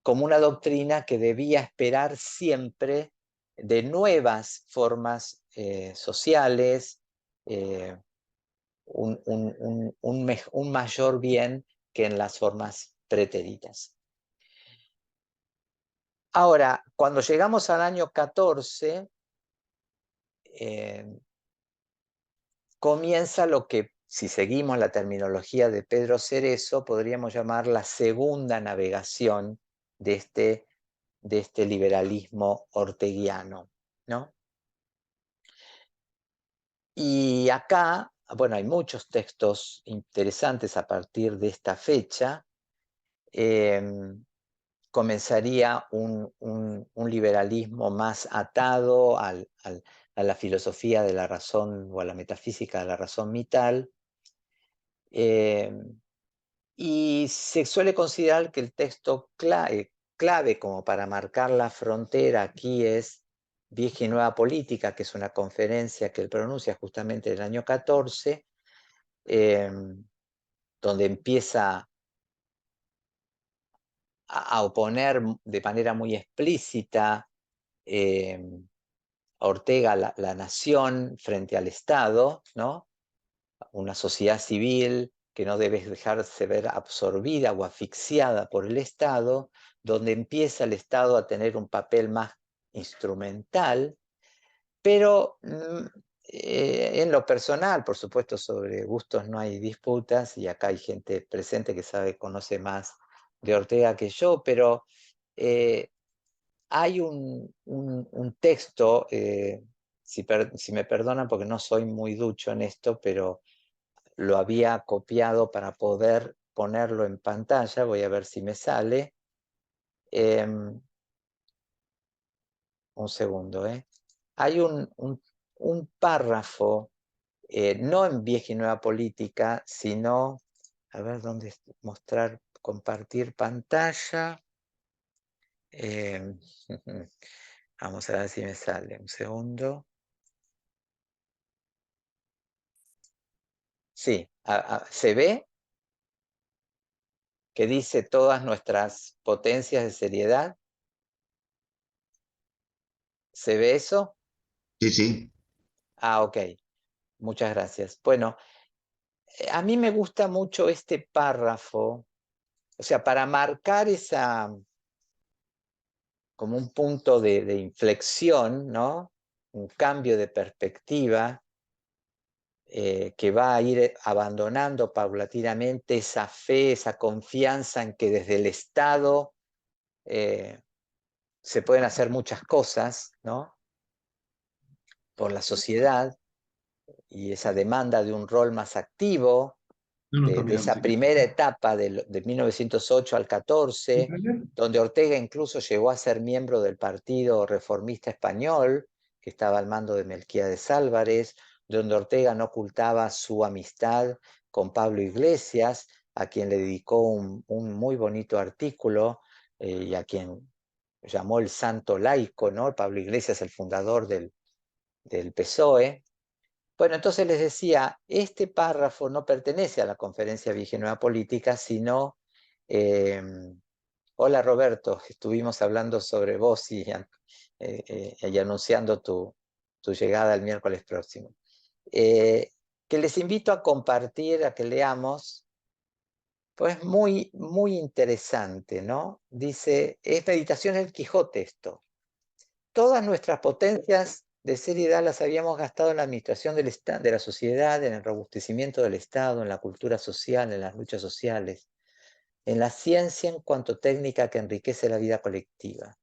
como una doctrina que debía esperar siempre de nuevas formas sociales, un mayor bien que en las formas pretéritas. Ahora, cuando llegamos al año 14, comienza lo que, si seguimos la terminología de Pedro Cerezo, podríamos llamar la segunda navegación de este liberalismo orteguiano, ¿no? Y acá, bueno, hay muchos textos interesantes a partir de esta fecha. Comenzaría un liberalismo más atado a la filosofía de la razón o a la metafísica de la razón vital. Y se suele considerar que el texto clave como para marcar la frontera aquí es Vieja y Nueva Política, que es una conferencia que él pronuncia justamente en el año 14, donde empieza a oponer de manera muy explícita a Ortega la nación frente al Estado, ¿no? Una sociedad civil que no debe dejarse ver absorbida o asfixiada por el Estado, donde empieza el Estado a tener un papel más instrumental, pero en lo personal, por supuesto, sobre gustos no hay disputas, y acá hay gente presente que conoce más de Ortega que yo, pero hay un texto, si me perdonan porque no soy muy ducho en esto, pero lo había copiado para poder ponerlo en pantalla, voy a ver si me sale. Un segundo, Hay un párrafo, no en Vieja y Nueva Política, sino, a ver dónde mostrar, compartir pantalla. Vamos a ver si me sale, un segundo. Sí, ¿se ve? Que dice todas nuestras potencias de seriedad. ¿Se ve eso? Sí, sí. Ah, ok. Muchas gracias. Bueno, a mí me gusta mucho este párrafo, o sea, para marcar esa, como un punto de inflexión, ¿no? Un cambio de perspectiva que va a ir abandonando paulatinamente esa fe, esa confianza en que desde el Estado se pueden hacer muchas cosas, ¿no? Por la sociedad y esa demanda de un rol más activo, de esa primera etapa de 1908 al 14, donde Ortega incluso llegó a ser miembro del Partido Reformista Español, que estaba al mando de Melquiades Álvarez, donde Ortega no ocultaba su amistad con Pablo Iglesias, a quien le dedicó un muy bonito artículo y a quien llamó el santo laico, ¿no? Pablo Iglesias, el fundador del PSOE. Bueno, entonces les decía, este párrafo no pertenece a la Conferencia Vigenueva Política, sino, hola Roberto, estuvimos hablando sobre vos y anunciando tu llegada el miércoles próximo. Que les invito a compartir, a que leamos, pues muy, muy interesante, ¿no? Dice, es Meditación del Quijote esto. Todas nuestras potencias de seriedad las habíamos gastado en la administración de la sociedad, en el robustecimiento del Estado, en la cultura social, en las luchas sociales, en la ciencia en cuanto técnica que enriquece la vida colectiva.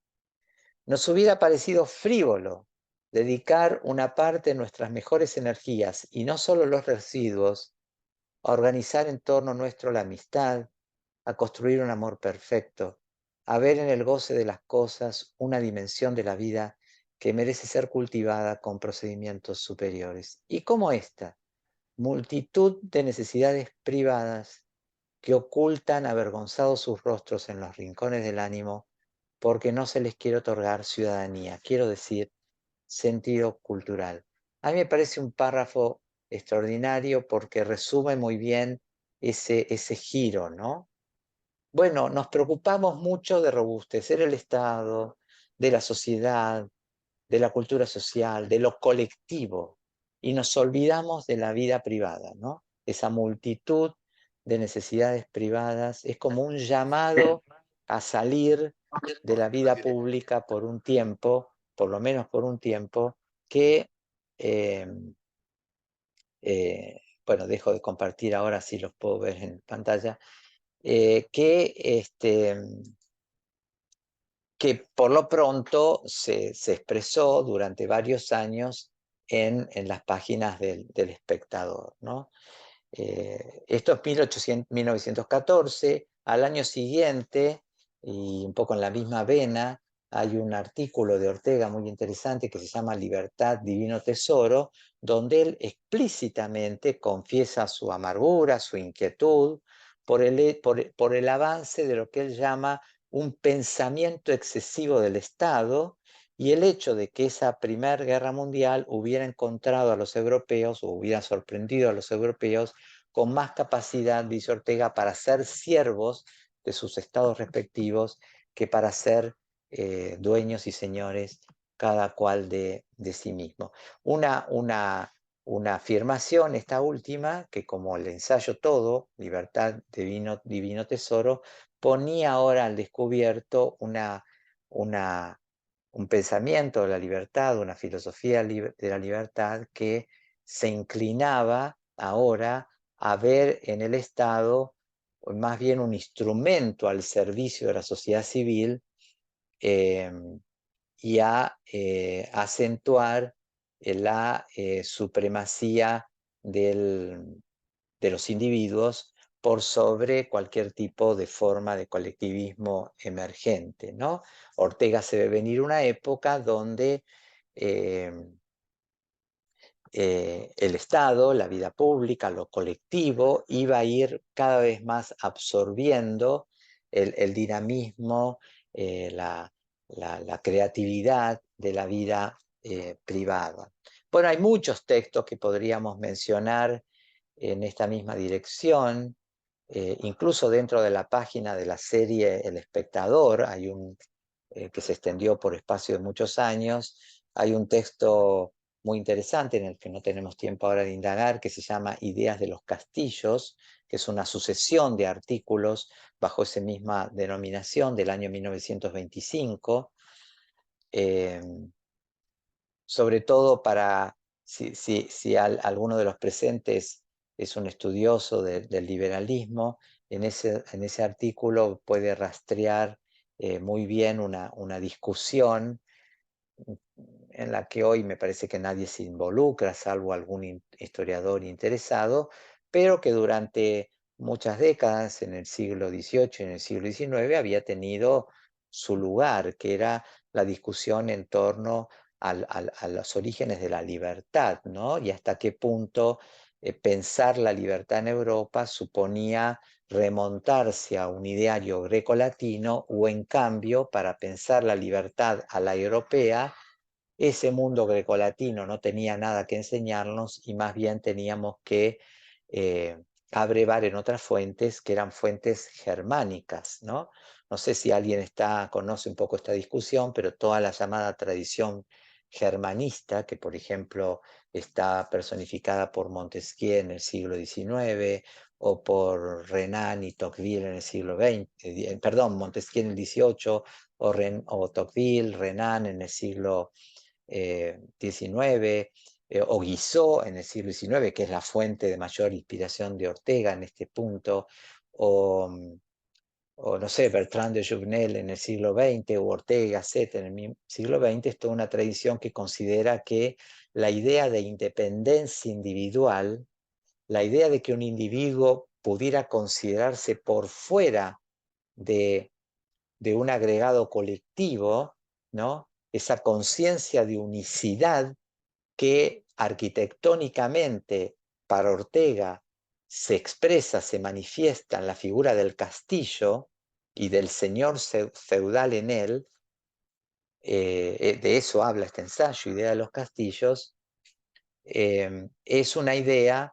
Nos hubiera parecido frívolo dedicar una parte de nuestras mejores energías, y no solo los residuos, a organizar en torno nuestro la amistad, a construir un amor perfecto, a ver en el goce de las cosas una dimensión de la vida que merece ser cultivada con procedimientos superiores. Y como esta, multitud de necesidades privadas que ocultan avergonzados sus rostros en los rincones del ánimo porque no se les quiere otorgar ciudadanía, quiero decir, sentido cultural. A mí me parece un párrafo extraordinario porque resume muy bien ese giro, ¿no? Bueno, nos preocupamos mucho de robustecer el Estado, de la sociedad, de la cultura social, de lo colectivo, y nos olvidamos de la vida privada, ¿no? Esa multitud de necesidades privadas es como un llamado a salir de la vida pública por un tiempo, por lo menos por un tiempo, que, eh, bueno, dejo de compartir ahora, si los puedo ver en pantalla, que por lo pronto se expresó durante varios años en las páginas del Espectador, ¿no? Esto es 1914, al año siguiente, y un poco en la misma vena, hay un artículo de Ortega muy interesante que se llama Libertad, Divino Tesoro, donde él explícitamente confiesa su amargura, su inquietud por el avance de lo que él llama un pensamiento excesivo del Estado y el hecho de que esa Primera Guerra Mundial hubiera encontrado a los europeos o hubiera sorprendido a los europeos con más capacidad, dice Ortega, para ser siervos de sus estados respectivos que para ser dueños y señores cada cual de sí mismo. Una afirmación, esta última, que como el ensayo todo, Libertad, Divino Tesoro, ponía ahora al descubierto un pensamiento de la libertad, una filosofía de la libertad que se inclinaba ahora a ver en el Estado más bien un instrumento al servicio de la sociedad civil y a acentuar la supremacía de los individuos por sobre cualquier tipo de forma de colectivismo emergente, ¿no? Ortega se ve venir una época donde el Estado, la vida pública, lo colectivo, iba a ir cada vez más absorbiendo el dinamismo, la creatividad de la vida privada. Bueno, hay muchos textos que podríamos mencionar en esta misma dirección. Incluso dentro de la página de la serie El Espectador, hay que se extendió por espacio de muchos años, hay un texto muy interesante en el que no tenemos tiempo ahora de indagar, que se llama Ideas de los Castillos, que es una sucesión de artículos bajo esa misma denominación del año 1925, sobre todo para, si alguno de los presentes es un estudioso del liberalismo, en ese artículo puede rastrear muy bien una discusión en la que hoy me parece que nadie se involucra, salvo algún historiador interesado, pero que durante muchas décadas, en el siglo XVIII y en el siglo XIX, había tenido su lugar, que era la discusión en torno a los orígenes de la libertad, ¿no? Y hasta qué punto pensar la libertad en Europa suponía remontarse a un ideario grecolatino, o en cambio, para pensar la libertad a la europea, ese mundo grecolatino no tenía nada que enseñarnos y más bien teníamos que abrevar en otras fuentes que eran fuentes germánicas, ¿no? No sé si alguien conoce un poco esta discusión, pero toda la llamada tradición germanista, que por ejemplo está personificada por Montesquieu en el siglo XIX, o por Renan y Tocqueville en el siglo XX, perdón, Montesquieu en el XVIII, o Tocqueville, Renan en el siglo XIX, o Guizot en el siglo XIX, que es la fuente de mayor inspiración de Ortega en este punto, o no sé, Bertrand de Jouvenel en el siglo XX, o Ortega y Gasset en el siglo XX, es toda una tradición que considera que la idea de independencia individual, la idea de que un individuo pudiera considerarse por fuera de un agregado colectivo, ¿no? Esa conciencia de unicidad que arquitectónicamente para Ortega se expresa, se manifiesta en la figura del castillo y del señor feudal en él. De eso habla este ensayo, Idea de los Castillos. Es una idea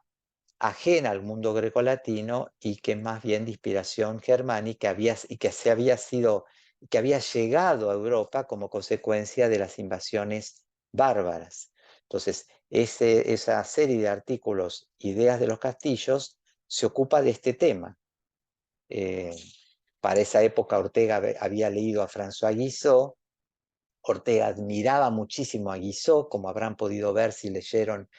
ajena al mundo grecolatino y que más bien de inspiración germánica y que había llegado a Europa como consecuencia de las invasiones bárbaras. Entonces, esa serie de artículos, Ideas de los Castillos, se ocupa de este tema. Para esa época Ortega había leído a François Guizot. Ortega admiraba muchísimo a Guizot, como habrán podido ver si leyeron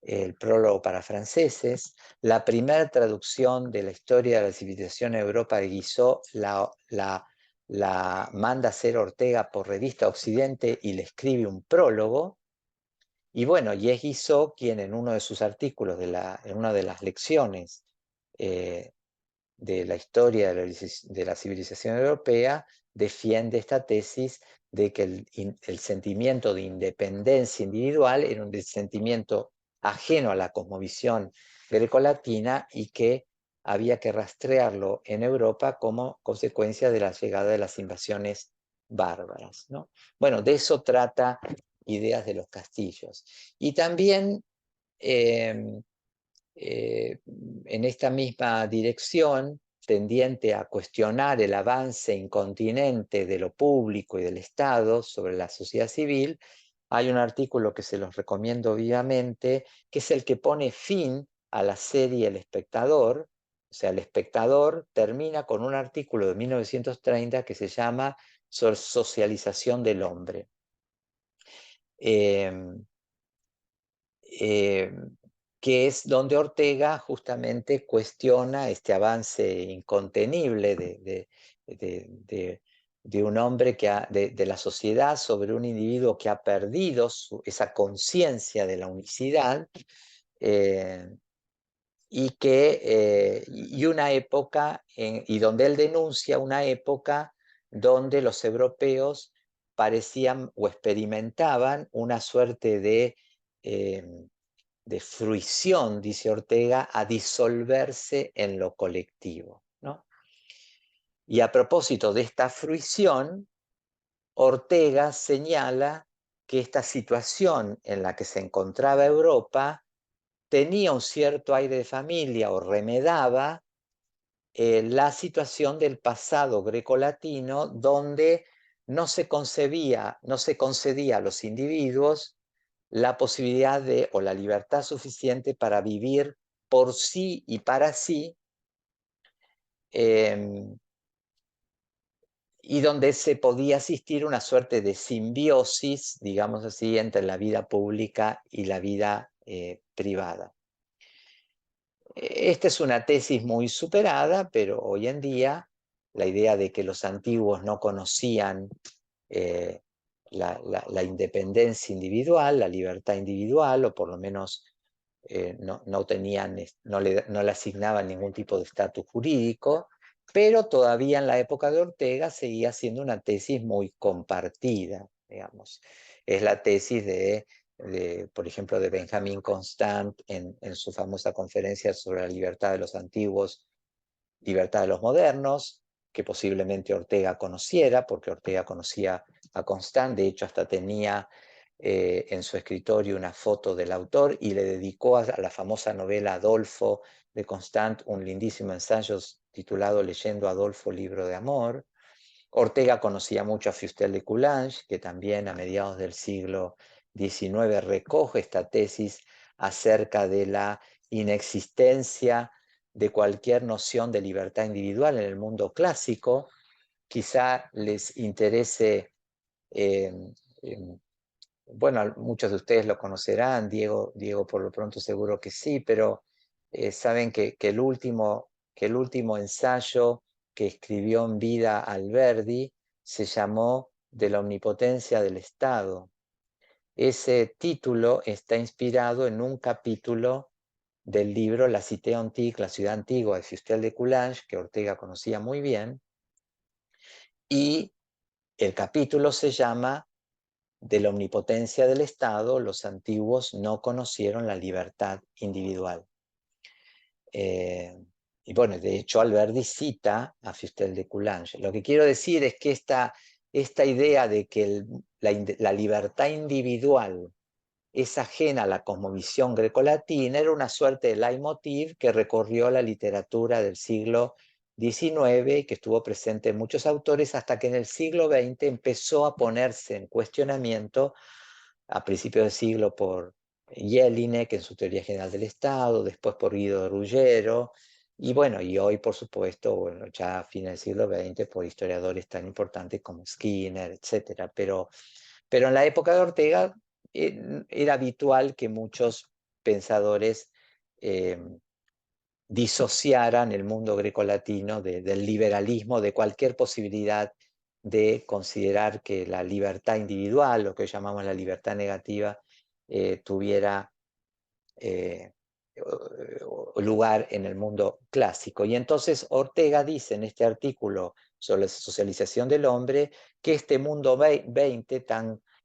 el prólogo para franceses. La primera traducción de la historia de la civilización en Europa de Guizot la manda a hacer Ortega por Revista Occidente y le escribe un prólogo. Y bueno, y es Guizot quien en uno de sus artículos, en una de las lecciones de la historia de la civilización europea, defiende esta tesis de que el sentimiento de independencia individual era un sentimiento ajeno a la cosmovisión grecolatina y que había que rastrearlo en Europa como consecuencia de la llegada de las invasiones bárbaras, ¿no? Bueno, de eso trata Ideas de los Castillos. Y también en esta misma dirección, tendiente a cuestionar el avance incontinente de lo público y del Estado sobre la sociedad civil, hay un artículo que se los recomiendo vivamente, que es el que pone fin a la serie El Espectador. O sea, El Espectador termina con un artículo de 1930 que se llama Socialización del Hombre. Que es donde Ortega justamente cuestiona este avance incontenible de un hombre de la sociedad sobre un individuo que ha perdido esa conciencia de la unicidad, y una época, y donde él denuncia una época donde los europeos parecían o experimentaban una suerte de fruición, dice Ortega, a disolverse en lo colectivo, ¿no? Y a propósito de esta fruición, Ortega señala que esta situación en la que se encontraba Europa tenía un cierto aire de familia o remedaba la situación del pasado grecolatino, donde no se concedía a los individuos la posibilidad o la libertad suficiente para vivir por sí y para sí, y donde se podía asistir a una suerte de simbiosis, digamos así, entre la vida pública y la vida privada. Esta es una tesis muy superada, pero hoy en día la idea de que los antiguos no conocían la independencia individual, la libertad individual, o por lo menos no le asignaban ningún tipo de estatus jurídico, pero todavía en la época de Ortega seguía siendo una tesis muy compartida, digamos. Es la tesis por ejemplo, de Benjamin Constant en su famosa conferencia sobre la libertad de los antiguos, libertad de los modernos, que posiblemente Ortega conociera, porque Ortega conocía a Constant, de hecho hasta tenía en su escritorio una foto del autor y le dedicó a la famosa novela Adolfo de Constant un lindísimo ensayo titulado Leyendo a Adolfo, libro de amor. Ortega conocía mucho a Fustel de Coulanges, que también a mediados del siglo XIX recoge esta tesis acerca de la inexistencia de cualquier noción de libertad individual en el mundo clásico. Quizá les interese, bueno, muchos de ustedes lo conocerán, Diego por lo pronto seguro que sí, pero saben que el último ensayo que escribió en vida Alberdi se llamó De la omnipotencia del Estado. Ese título está inspirado en un capítulo del libro La Cité Antique, la ciudad antigua de Fustel de Coulanges, que Ortega conocía muy bien, y el capítulo se llama De la omnipotencia del Estado, los antiguos no conocieron la libertad individual. Y bueno, de hecho Alberdi cita a Fustel de Coulanges. Lo que quiero decir es que esta idea de que la libertad individual es ajena a la cosmovisión grecolatina era una suerte de leitmotiv que recorrió la literatura del siglo XIX y que estuvo presente en muchos autores hasta que en el siglo XX empezó a ponerse en cuestionamiento a principios del siglo por Jelinek en su Teoría General del Estado, después por Guido de Ruggiero, y bueno, y hoy por supuesto, bueno, ya a fines del siglo XX por historiadores tan importantes como Skinner, etc. Pero en la época de Ortega era habitual que muchos pensadores disociaran el mundo grecolatino del liberalismo, de cualquier posibilidad de considerar que la libertad individual, lo que llamamos la libertad negativa, tuviera lugar en el mundo clásico. Y entonces Ortega dice en este artículo sobre la socialización del hombre que este mundo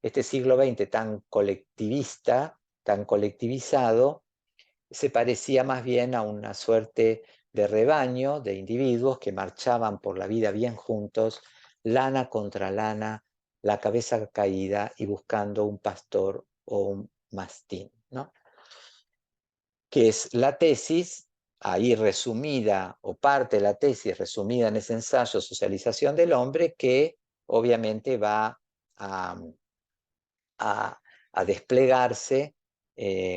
este siglo XX tan colectivista, tan colectivizado, se parecía más bien a una suerte de rebaño de individuos que marchaban por la vida bien juntos, lana contra lana, la cabeza caída y buscando un pastor o un mastín, ¿no? Que es la tesis, ahí resumida, o parte de la tesis resumida en ese ensayo Socialización del Hombre, que obviamente va a desplegarse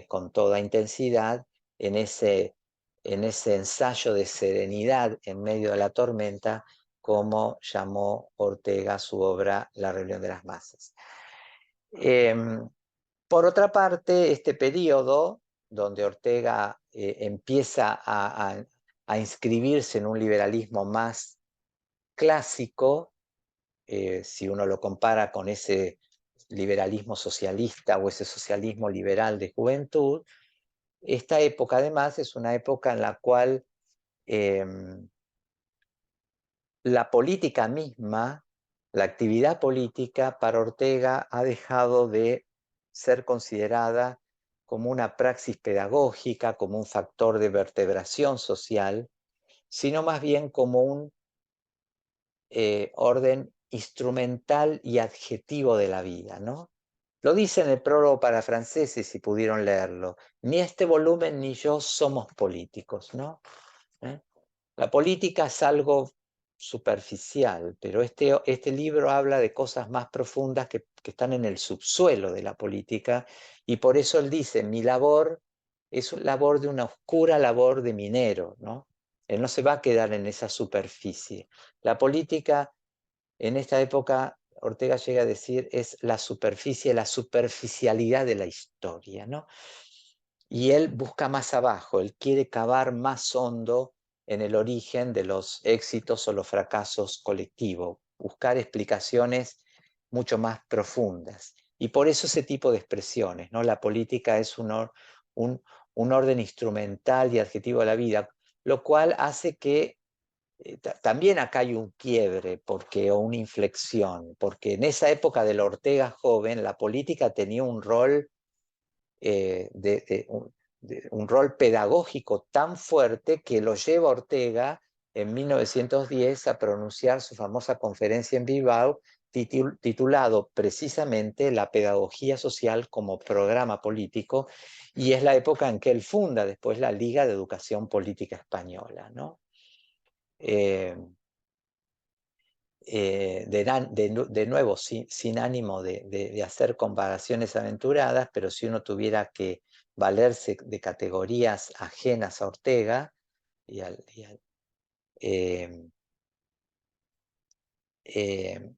con toda intensidad en ese ensayo de serenidad en medio de la tormenta, como llamó Ortega su obra La rebelión de las masas. Por otra parte, este periodo donde Ortega empieza a inscribirse en un liberalismo más clásico, si uno lo compara con ese liberalismo socialista o ese socialismo liberal de juventud, esta época además es una época en la cual la política misma, la actividad política para Ortega ha dejado de ser considerada como una praxis pedagógica, como un factor de vertebración social, sino más bien como un orden instrumental y adjetivo de la vida, ¿no? Lo dice en el prólogo para franceses, si pudieron leerlo. Ni este volumen ni yo somos políticos, ¿no? La política es algo superficial, pero este libro habla de cosas más profundas que están en el subsuelo de la política, y por eso él dice, mi labor es una labor de una oscura labor de minero, ¿no? Él no se va a quedar en esa superficie. La política, en esta época, Ortega llega a decir, es la superficie, la superficialidad de la historia, ¿no? Y él busca más abajo, él quiere cavar más hondo en el origen de los éxitos o los fracasos colectivos, buscar explicaciones mucho más profundas. Y por eso ese tipo de expresiones, ¿no? La política es un orden instrumental y adjetivo de la vida, lo cual hace que también acá hay un quiebre o una inflexión, porque en esa época del Ortega joven la política tenía un rol un rol pedagógico tan fuerte que lo lleva Ortega en 1910 a pronunciar su famosa conferencia en Bilbao, titulado precisamente La pedagogía social como programa político, y es la época en que él funda después la Liga de Educación Política Española, ¿no? De nuevo, sin ánimo de hacer comparaciones aventuradas, pero si uno tuviera que valerse de categorías ajenas a Ortega, y eh, eh,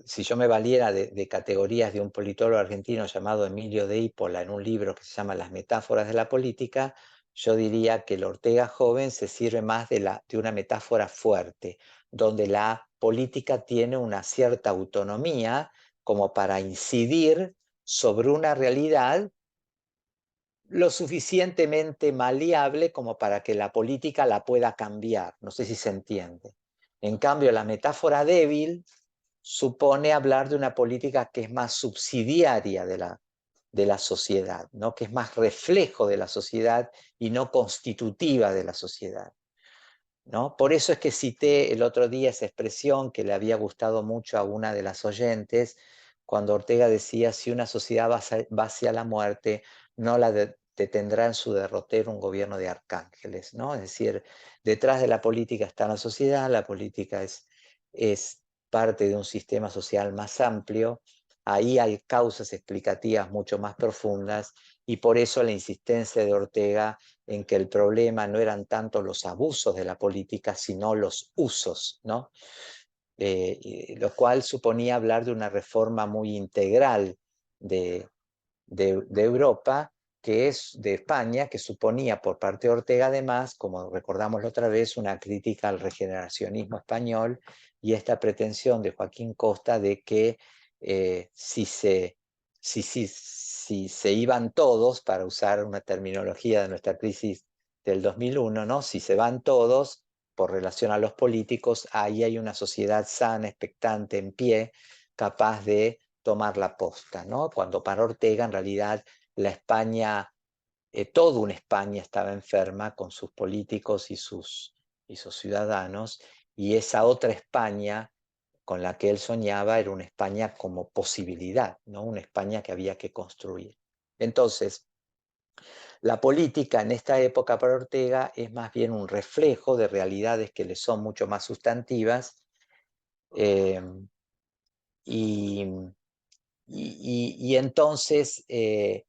si yo me valiera de categorías de un politólogo argentino llamado Emilio de Ípola en un libro que se llama Las metáforas de la política, yo diría que el Ortega joven se sirve más de una metáfora fuerte, donde la política tiene una cierta autonomía como para incidir sobre una realidad lo suficientemente maleable como para que la política la pueda cambiar. No sé si se entiende. En cambio, la metáfora débil supone hablar de una política que es más subsidiaria de la sociedad, ¿no? Que es más reflejo de la sociedad y no constitutiva de la sociedad, ¿no? Por eso es que cité el otro día esa expresión que le había gustado mucho a una de las oyentes, cuando Ortega decía, si una sociedad va hacia la muerte, no la detendrá en su derrotero un gobierno de arcángeles, ¿no? Es decir, detrás de la política está la sociedad, la política es parte de un sistema social más amplio, ahí hay causas explicativas mucho más profundas, y por eso la insistencia de Ortega en que el problema no eran tanto los abusos de la política, sino los usos, ¿no? Lo cual suponía hablar de una reforma muy integral de Europa, que es de España, que suponía por parte de Ortega además, como recordamos la otra vez, una crítica al regeneracionismo español y esta pretensión de Joaquín Costa de que si se iban todos, para usar una terminología de nuestra crisis del 2001, ¿no? Si se van todos por relación a los políticos, ahí hay una sociedad sana, expectante, en pie, capaz de tomar la posta, ¿no? Cuando para Ortega, en realidad, la España, toda una España estaba enferma con sus políticos y sus ciudadanos, y esa otra España con la que él soñaba era una España como posibilidad, ¿no? Una España que había que construir. Entonces, la política en esta época para Ortega es más bien un reflejo de realidades que le son mucho más sustantivas, eh, y, y entonces, en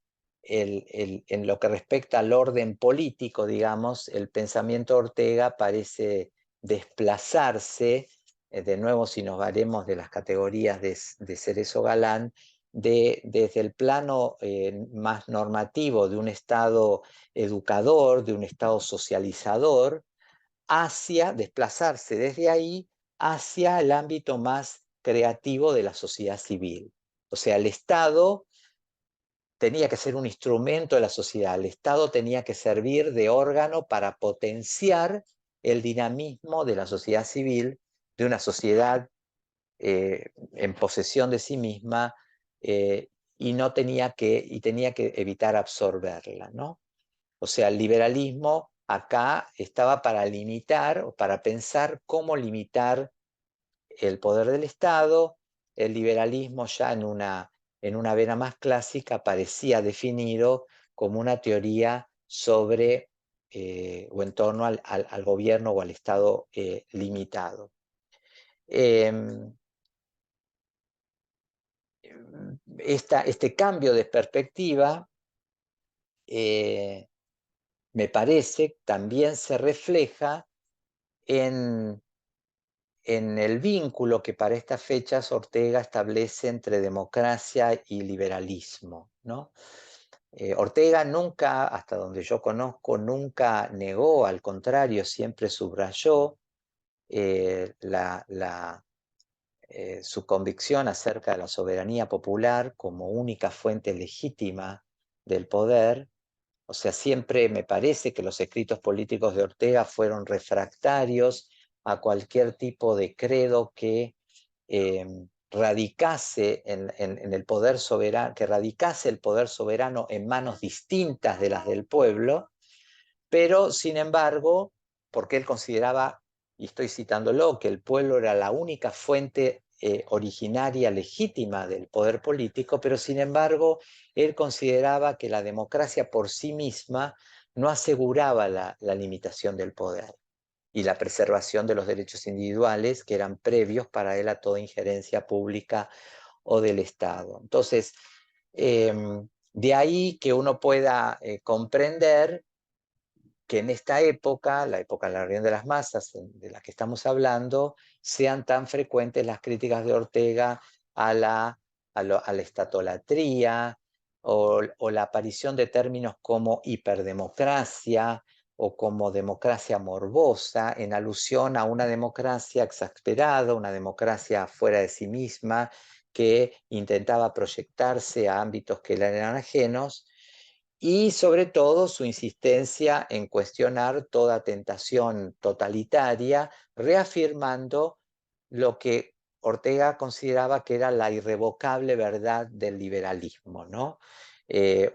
lo que respecta al orden político, digamos, el pensamiento de Ortega parece desplazarse, de nuevo si nos valemos de las categorías de Cerezo Galán, desde el plano más normativo de un Estado educador, de un Estado socializador, hacia desplazarse desde ahí hacia el ámbito más creativo de la sociedad civil. O sea, el Estado tenía que ser un instrumento de la sociedad, el Estado tenía que servir de órgano para potenciar el dinamismo de la sociedad civil, de una sociedad en posesión de sí misma, y tenía que evitar absorberla, ¿no? O sea, el liberalismo acá estaba para limitar o para pensar cómo limitar el poder del Estado el liberalismo ya en una vena más clásica aparecía definido como una teoría sobre o en torno al gobierno o al Estado limitado. Este cambio de perspectiva me parece también se refleja en el vínculo que para estas fechas Ortega establece entre democracia y liberalismo, ¿no? Ortega nunca, hasta donde yo conozco, nunca negó, al contrario, siempre subrayó su convicción acerca de la soberanía popular como única fuente legítima del poder. O sea, siempre me parece que los escritos políticos de Ortega fueron refractarios a cualquier tipo de credo que radicase en el poder soberano, que radicase el poder soberano en manos distintas de las del pueblo, pero sin embargo, porque él consideraba, y estoy citándolo, que el pueblo era la única fuente originaria legítima del poder político, pero sin embargo, él consideraba que la democracia por sí misma no aseguraba la limitación del poder y la preservación de los derechos individuales que eran previos para él a toda injerencia pública o del Estado. Entonces, de ahí que uno pueda comprender que en esta época, la época de la rebelión de las masas, de la que estamos hablando, sean tan frecuentes las críticas de Ortega a la estatolatría o la aparición de términos como hiperdemocracia o como democracia morbosa, en alusión a una democracia exasperada, una democracia fuera de sí misma, que intentaba proyectarse a ámbitos que le eran ajenos, y sobre todo su insistencia en cuestionar toda tentación totalitaria, reafirmando lo que Ortega consideraba que era la irrevocable verdad del liberalismo, ¿no?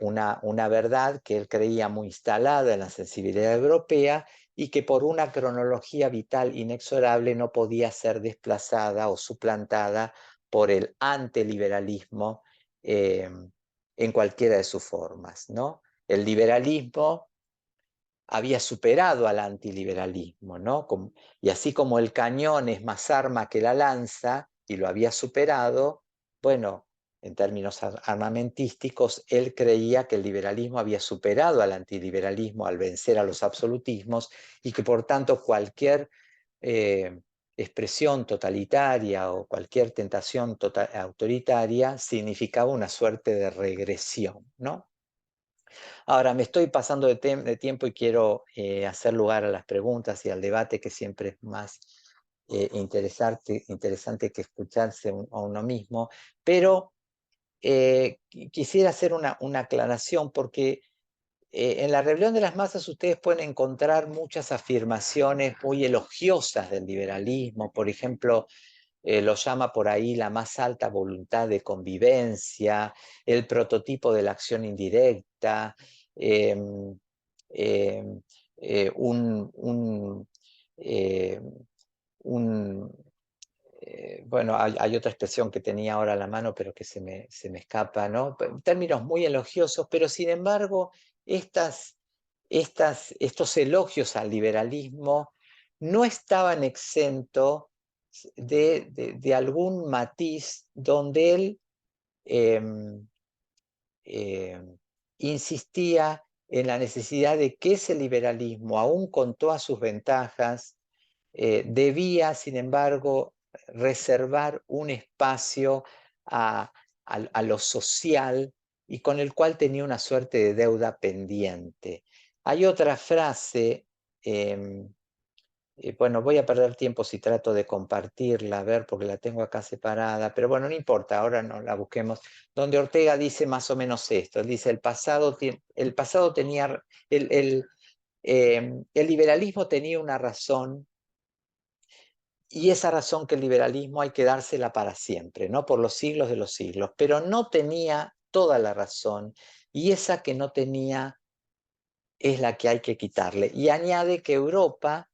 Una verdad que él creía muy instalada en la sensibilidad europea y que por una cronología vital inexorable no podía ser desplazada o suplantada por el antiliberalismo en cualquiera de sus formas, ¿no? El liberalismo había superado al antiliberalismo, ¿no? Y así como el cañón es más arma que la lanza, y lo había superado, bueno, en términos armamentísticos, él creía que el liberalismo había superado al antiliberalismo al vencer a los absolutismos y que por tanto cualquier expresión totalitaria o cualquier tentación autoritaria significaba una suerte de regresión, ¿no? Ahora, me estoy pasando de tiempo y quiero hacer lugar a las preguntas y al debate, que siempre es más interesante que escucharse a uno mismo, pero quisiera hacer una aclaración porque en la rebelión de las masas ustedes pueden encontrar muchas afirmaciones muy elogiosas del liberalismo. Por ejemplo, lo llama por ahí la más alta voluntad de convivencia, el prototipo de la acción indirecta, eh, eh, eh, un, un, eh, un, bueno, hay otra expresión que tenía ahora a la mano, pero que se me escapa, ¿no? Términos muy elogiosos, pero sin embargo, estos elogios al liberalismo no estaban exentos de algún matiz donde él eh, eh, insistía en la necesidad de que ese liberalismo, aún con todas sus ventajas, debía, sin embargo, reservar un espacio a lo social y con el cual tenía una suerte de deuda pendiente. Hay otra frase, bueno, voy a perder tiempo si trato de compartirla, a ver, porque la tengo acá separada, pero bueno, no importa, ahora no la busquemos, donde Ortega dice más o menos esto, él dice, el pasado tenía, el liberalismo tenía una razón, y esa razón que el liberalismo hay que dársela para siempre, ¿no? Por los siglos de los siglos, pero no tenía toda la razón, y esa que no tenía es la que hay que quitarle. Y añade que Europa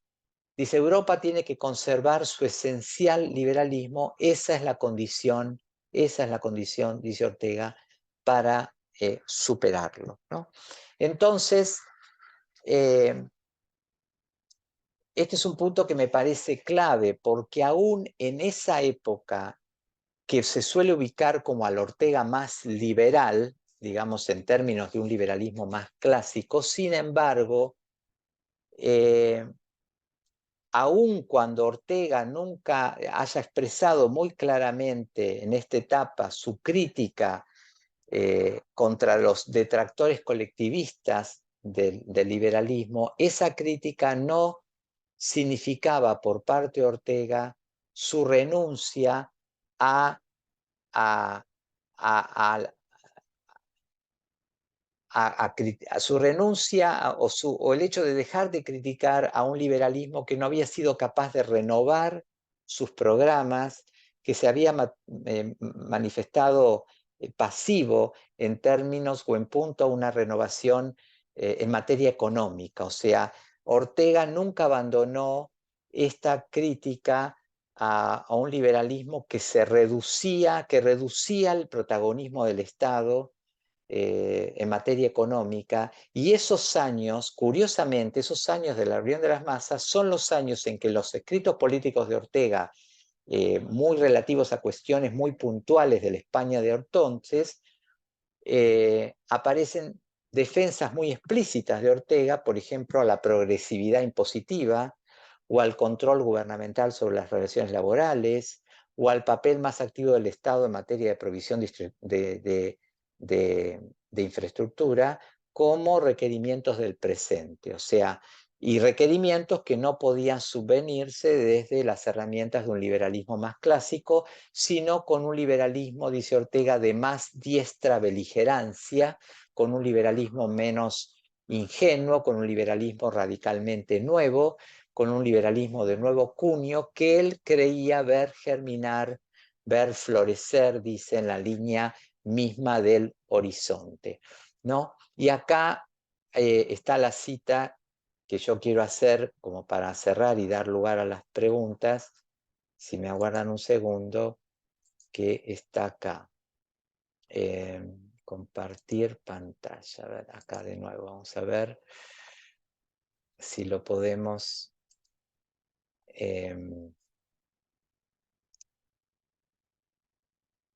Dice, Europa tiene que conservar su esencial liberalismo, esa es la condición, dice Ortega, para superarlo, ¿no? Entonces, este es un punto que me parece clave, porque aún en esa época que se suele ubicar como al Ortega más liberal, digamos en términos de un liberalismo más clásico, sin embargo, aun cuando Ortega nunca haya expresado muy claramente en esta etapa su crítica contra los detractores colectivistas del liberalismo, esa crítica no significaba por parte de Ortega su renuncia a, a, a, a su renuncia o el hecho de dejar de criticar a un liberalismo que no había sido capaz de renovar sus programas, que se había manifestado pasivo en términos o en punto a una renovación en materia económica. O sea, Ortega nunca abandonó esta crítica a un liberalismo que reducía el protagonismo del Estado en materia económica, y esos años, curiosamente, esos años de la rebelión de las masas son los años en que los escritos políticos de Ortega, muy relativos a cuestiones muy puntuales de la España de entonces, aparecen defensas muy explícitas de Ortega, por ejemplo, a la progresividad impositiva, o al control gubernamental sobre las relaciones laborales, o al papel más activo del Estado en materia de provisión de infraestructura, como requerimientos del presente, o sea, y requerimientos que no podían subvenirse desde las herramientas de un liberalismo más clásico, sino con un liberalismo, dice Ortega, de más diestra beligerancia, con un liberalismo menos ingenuo, con un liberalismo radicalmente nuevo, con un liberalismo de nuevo cuño que él creía ver germinar, ver florecer, dice, en la línea misma del horizonte, ¿no? Y acá está la cita que yo quiero hacer como para cerrar y dar lugar a las preguntas, si me aguardan un segundo, que está acá. Compartir pantalla. A ver, acá de nuevo, vamos a ver si lo podemos...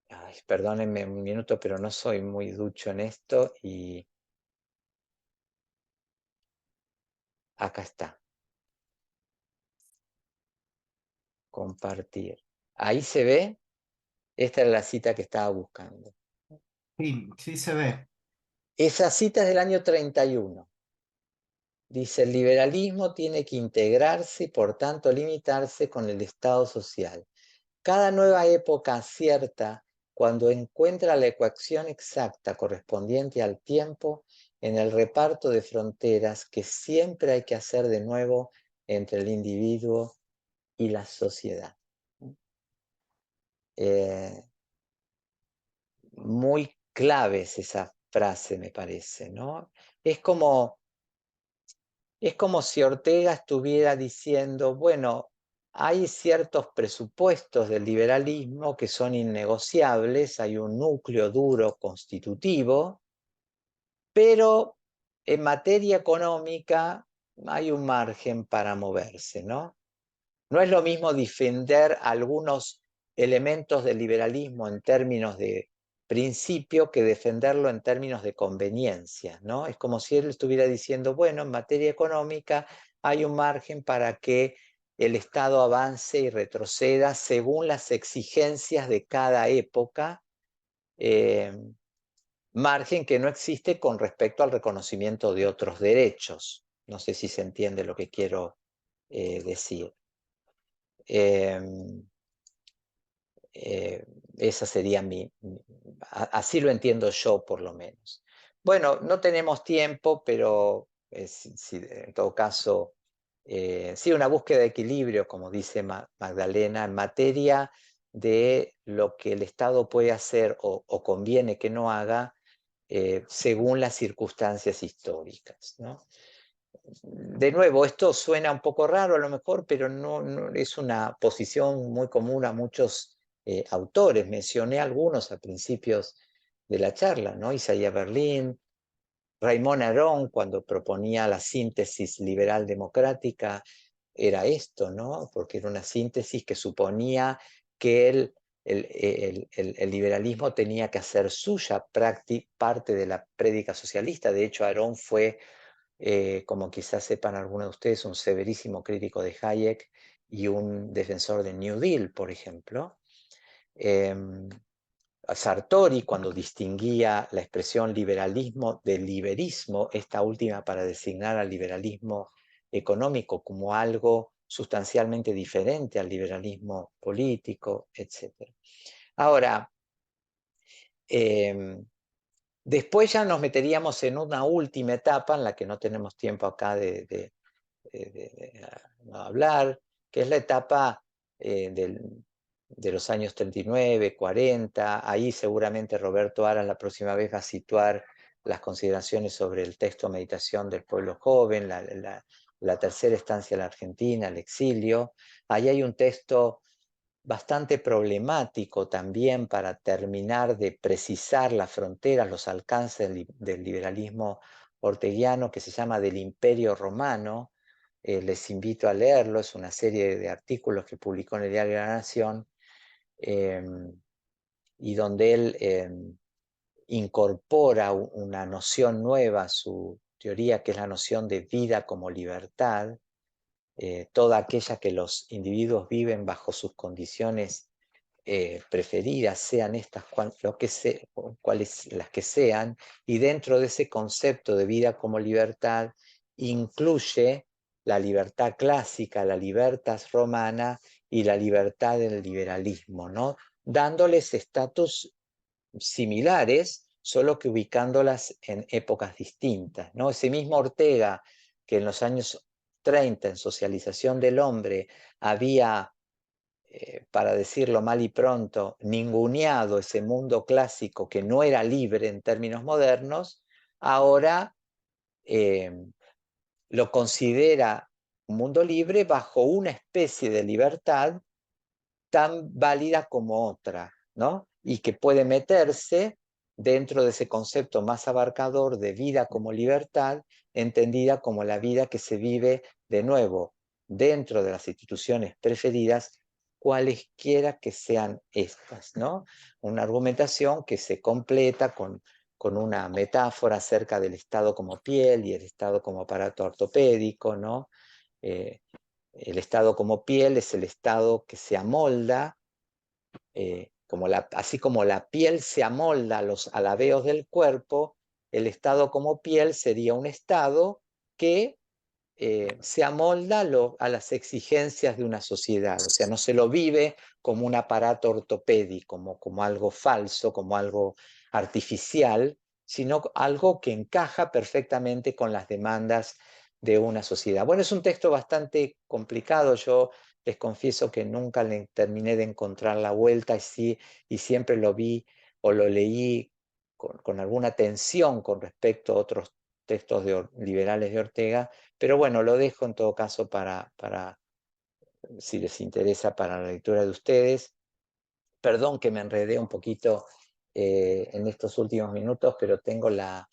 Ay, perdónenme un minuto, pero no soy muy ducho en esto y acá está. Compartir. Ahí se ve. Esta era la cita que estaba buscando. Sí, sí se ve. Esa cita es del año 31. Dice, el liberalismo tiene que integrarse y por tanto limitarse con el Estado social. Cada nueva época acierta cuando encuentra la ecuación exacta correspondiente al tiempo en el reparto de fronteras que siempre hay que hacer de nuevo entre el individuo y la sociedad. Muy clave es esa frase, me parece, ¿no? Es como si Ortega estuviera diciendo, bueno, hay ciertos presupuestos del liberalismo que son innegociables, hay un núcleo duro constitutivo, pero en materia económica hay un margen para moverse, ¿no? No es lo mismo defender algunos elementos del liberalismo en términos de principio que defenderlo en términos de conveniencia, ¿no? Es como si él estuviera diciendo, bueno, en materia económica hay un margen para que el Estado avance y retroceda según las exigencias de cada época, margen que no existe con respecto al reconocimiento de otros derechos. No sé si se entiende lo que quiero decir. Esa sería así lo entiendo yo por lo menos. Bueno, no tenemos tiempo, pero en todo caso, sí, una búsqueda de equilibrio, como dice Magdalena, en materia de lo que el Estado puede hacer o conviene que no haga según las circunstancias históricas, ¿no? de nuevo, esto suena un poco raro a lo mejor, pero no es una posición muy común a muchos autores. Mencioné algunos a principios de la charla, ¿no? Isaiah Berlin, Raymond Aron, cuando proponía la síntesis liberal democrática, era esto, ¿no? Porque era una síntesis que suponía que el liberalismo tenía que hacer suya parte de la prédica socialista. De hecho, Aron fue, como quizás sepan algunos de ustedes, un severísimo crítico de Hayek y un defensor del New Deal, por ejemplo. Sartori, cuando distinguía la expresión liberalismo del liberismo, esta última para designar al liberalismo económico como algo sustancialmente diferente al liberalismo político, etc. Ahora, después ya nos meteríamos en una última etapa en la que no tenemos tiempo acá de hablar, que es la etapa de los años 39, 40. Ahí seguramente Roberto Aras la próxima vez va a situar las consideraciones sobre el texto Meditación del pueblo joven, la tercera estancia en la Argentina, el exilio. Ahí hay un texto bastante problemático también para terminar de precisar las fronteras, los alcances del liberalismo orteguiano, que se llama Del Imperio Romano. Les invito a leerlo, es una serie de artículos que publicó en el diario La Nación, y donde él incorpora una noción nueva a su teoría, que es la noción de vida como libertad, toda aquella que los individuos viven bajo sus condiciones preferidas, sean estas cuales las que sean, y dentro de ese concepto de vida como libertad incluye la libertad clásica, la libertas romana y la libertad del liberalismo, ¿no? Dándoles estatus similares, solo que ubicándolas en épocas distintas, ¿no? Ese mismo Ortega, que en los años 30, en Socialización del Hombre, había, para decirlo mal y pronto, ninguneado ese mundo clásico que no era libre en términos modernos, ahora lo considera un mundo libre bajo una especie de libertad tan válida como otra, ¿no? Y que puede meterse dentro de ese concepto más abarcador de vida como libertad, entendida como la vida que se vive de nuevo dentro de las instituciones preferidas, cualesquiera que sean estas, ¿no? Una argumentación que se completa con una metáfora acerca del Estado como piel y el Estado como aparato ortopédico, ¿no? El Estado como piel es el Estado que se amolda, así como la piel se amolda a los alabeos del cuerpo, el Estado como piel sería un Estado que se amolda a las exigencias de una sociedad, o sea, no se lo vive como un aparato ortopédico, como algo falso, como algo artificial, sino algo que encaja perfectamente con las demandas de una sociedad. Bueno, es un texto bastante complicado, yo les confieso que nunca le terminé de encontrar la vuelta y siempre lo vi o lo leí con alguna tensión con respecto a otros textos liberales de Ortega, pero bueno, lo dejo en todo caso para si les interesa, para la lectura de ustedes. Perdón que me enredé un poquito en estos últimos minutos, pero tengo la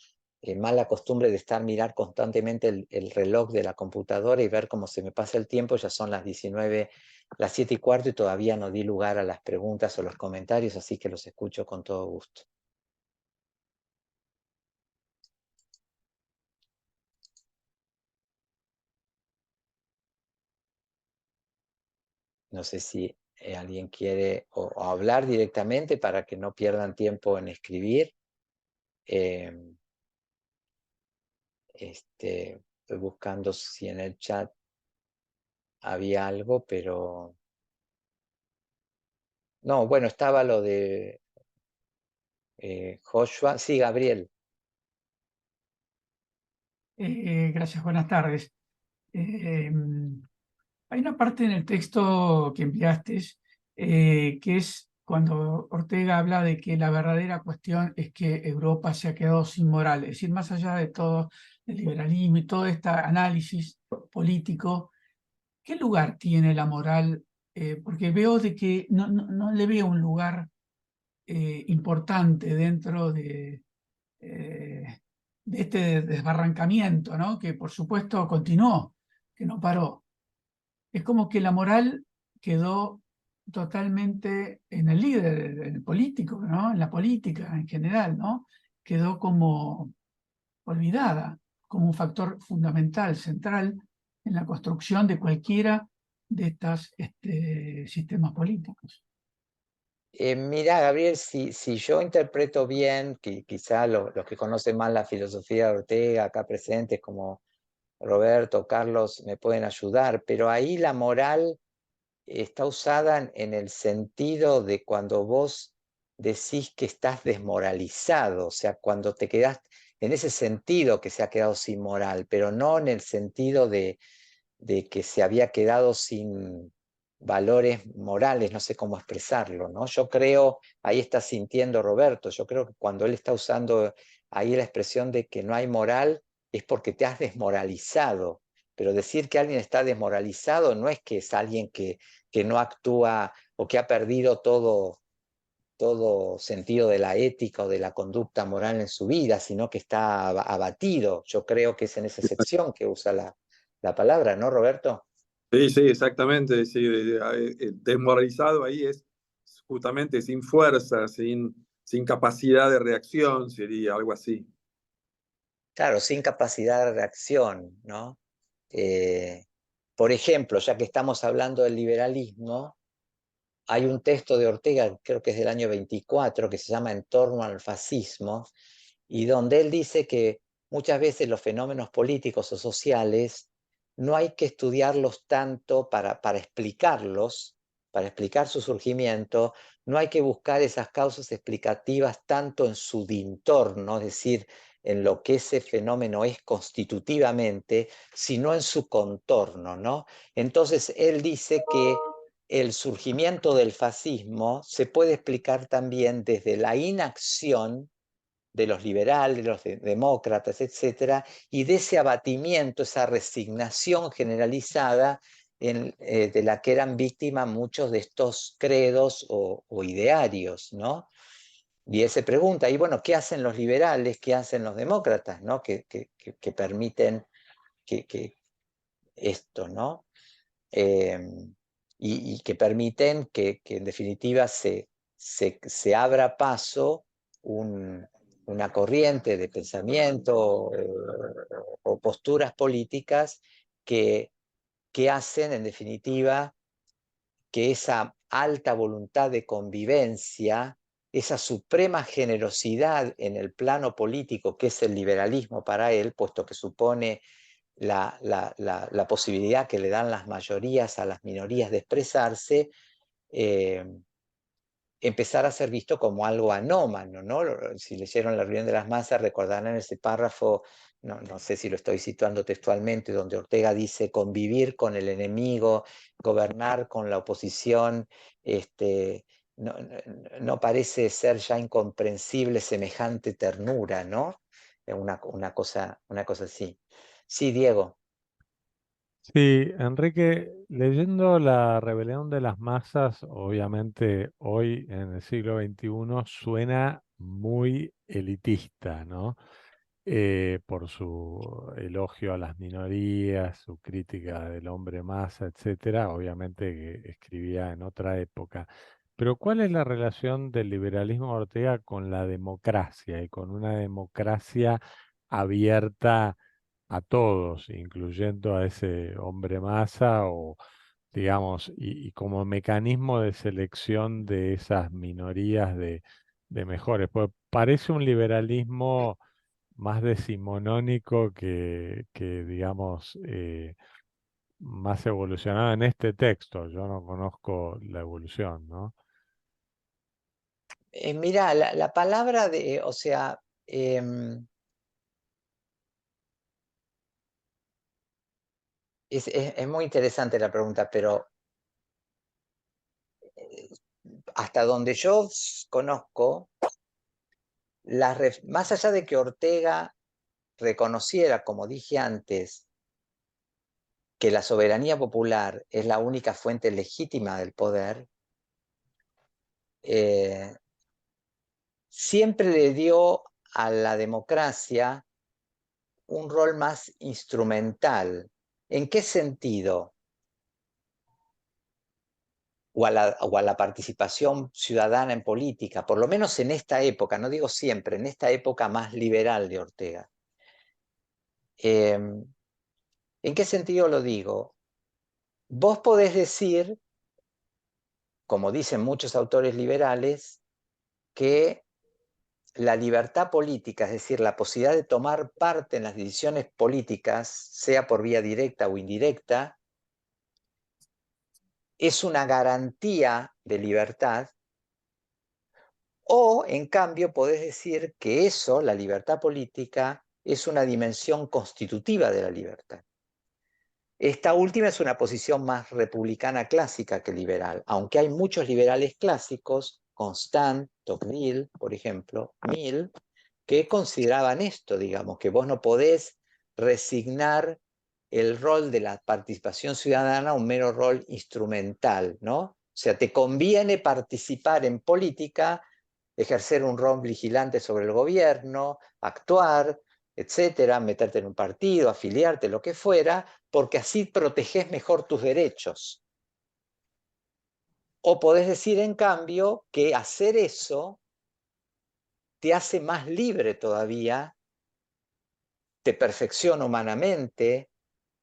mala costumbre de mirar constantemente el reloj de la computadora y ver cómo se me pasa el tiempo. Ya son las 19, las 7:15 y todavía no di lugar a las preguntas o los comentarios, así que los escucho con todo gusto. No sé si alguien quiere o hablar directamente para que no pierdan tiempo en escribir. Estoy buscando si en el chat había algo, pero no, bueno, estaba lo de Joshua. Sí, Gabriel. Gracias, buenas tardes. Hay una parte en el texto que enviaste que es cuando Ortega habla de que la verdadera cuestión es que Europa se ha quedado sin moral. Es decir, más allá de todo el liberalismo y todo este análisis político, ¿qué lugar tiene la moral? Porque veo de que no le veo un lugar importante dentro de este desbarrancamiento, ¿no? Que por supuesto continuó, que no paró. Es como que la moral quedó totalmente en el líder, en el político, ¿no? En la política en general, ¿no? Quedó como olvidada, como un factor fundamental, central en la construcción de cualquiera de estos sistemas políticos. Mira, Gabriel, si yo interpreto bien, quizá los que conocen más la filosofía de Ortega acá presentes, como Roberto, Carlos, me pueden ayudar, pero ahí la moral está usada en el sentido de cuando vos decís que estás desmoralizado, o sea, cuando te quedás, en ese sentido que se ha quedado sin moral, pero no en el sentido de que se había quedado sin valores morales, no sé cómo expresarlo, ¿no? Yo creo, ahí está sintiendo Roberto, yo creo que cuando él está usando ahí la expresión de que no hay moral es porque te has desmoralizado, pero decir que alguien está desmoralizado no es que es alguien que no actúa o que ha perdido todo sentido de la ética o de la conducta moral en su vida, sino que está abatido. Yo creo que es en esa excepción que usa la palabra, ¿no, Roberto? Sí, sí, exactamente. Sí, desmoralizado ahí es justamente sin fuerza, sin capacidad de reacción, sería algo así. Claro, sin capacidad de reacción, ¿no? Eh, por ejemplo, ya que estamos hablando del liberalismo, hay un texto de Ortega, creo que es del año 24, que se llama En torno al fascismo, y donde él dice que muchas veces los fenómenos políticos o sociales no hay que estudiarlos tanto para explicarlos, para explicar su surgimiento, no hay que buscar esas causas explicativas tanto en su entorno, es decir, en lo que ese fenómeno es constitutivamente, sino en su contorno, ¿no? Entonces él dice que el surgimiento del fascismo se puede explicar también desde la inacción de los liberales, de los demócratas, etcétera, y de ese abatimiento, esa resignación generalizada de la que eran víctimas muchos de estos credos o idearios, ¿no? Y él se pregunta, y bueno, ¿qué hacen los liberales? ¿Qué hacen los demócratas? ¿No? Que permiten que esto, ¿no? Eh, y que permiten que en definitiva se abra paso una corriente de pensamiento o posturas políticas que hacen en definitiva que esa alta voluntad de convivencia, esa suprema generosidad en el plano político que es el liberalismo para él, puesto que supone la posibilidad que le dan las mayorías a las minorías de expresarse, eh, empezar a ser visto como algo anómalo, ¿no? Si leyeron La reunión de las masas, recordarán ese párrafo, no sé si lo estoy situando textualmente, donde Ortega dice convivir con el enemigo, gobernar con la oposición, no, no parece ser ya incomprensible semejante ternura, ¿no? Una cosa así. Sí, Diego. Sí, Enrique, leyendo La rebelión de las masas, obviamente hoy en el siglo XXI suena muy elitista, ¿no? Por su elogio a las minorías, su crítica del hombre masa, etcétera, obviamente que escribía en otra época. Pero ¿cuál es la relación del liberalismo de Ortega con la democracia y con una democracia abierta a todos, incluyendo a ese hombre masa o, digamos, y como mecanismo de selección de esas minorías de mejores? Pues parece un liberalismo más decimonónico que digamos, más evolucionado en este texto. Yo no conozco la evolución, ¿no? Mira, la palabra de, o sea, es muy interesante la pregunta, pero hasta donde yo conozco, más allá de que Ortega reconociera, como dije antes, que la soberanía popular es la única fuente legítima del poder, siempre le dio a la democracia un rol más instrumental. ¿En qué sentido? O a la participación ciudadana en política, por lo menos en esta época, no digo siempre, en esta época más liberal de Ortega. ¿En qué sentido lo digo? Vos podés decir, como dicen muchos autores liberales, que la libertad política, es decir, la posibilidad de tomar parte en las decisiones políticas, sea por vía directa o indirecta, es una garantía de libertad. O, en cambio, podés decir que eso, la libertad política, es una dimensión constitutiva de la libertad. Esta última es una posición más republicana clásica que liberal, aunque hay muchos liberales clásicos, Constant, Tocqueville, por ejemplo, Mill, que consideraban esto, digamos, que vos no podés resignar el rol de la participación ciudadana a un mero rol instrumental, ¿no? O sea, te conviene participar en política, ejercer un rol vigilante sobre el gobierno, actuar, etcétera, meterte en un partido, afiliarte, lo que fuera, porque así protegés mejor tus derechos. O podés decir, en cambio, que hacer eso te hace más libre todavía, te perfecciona humanamente,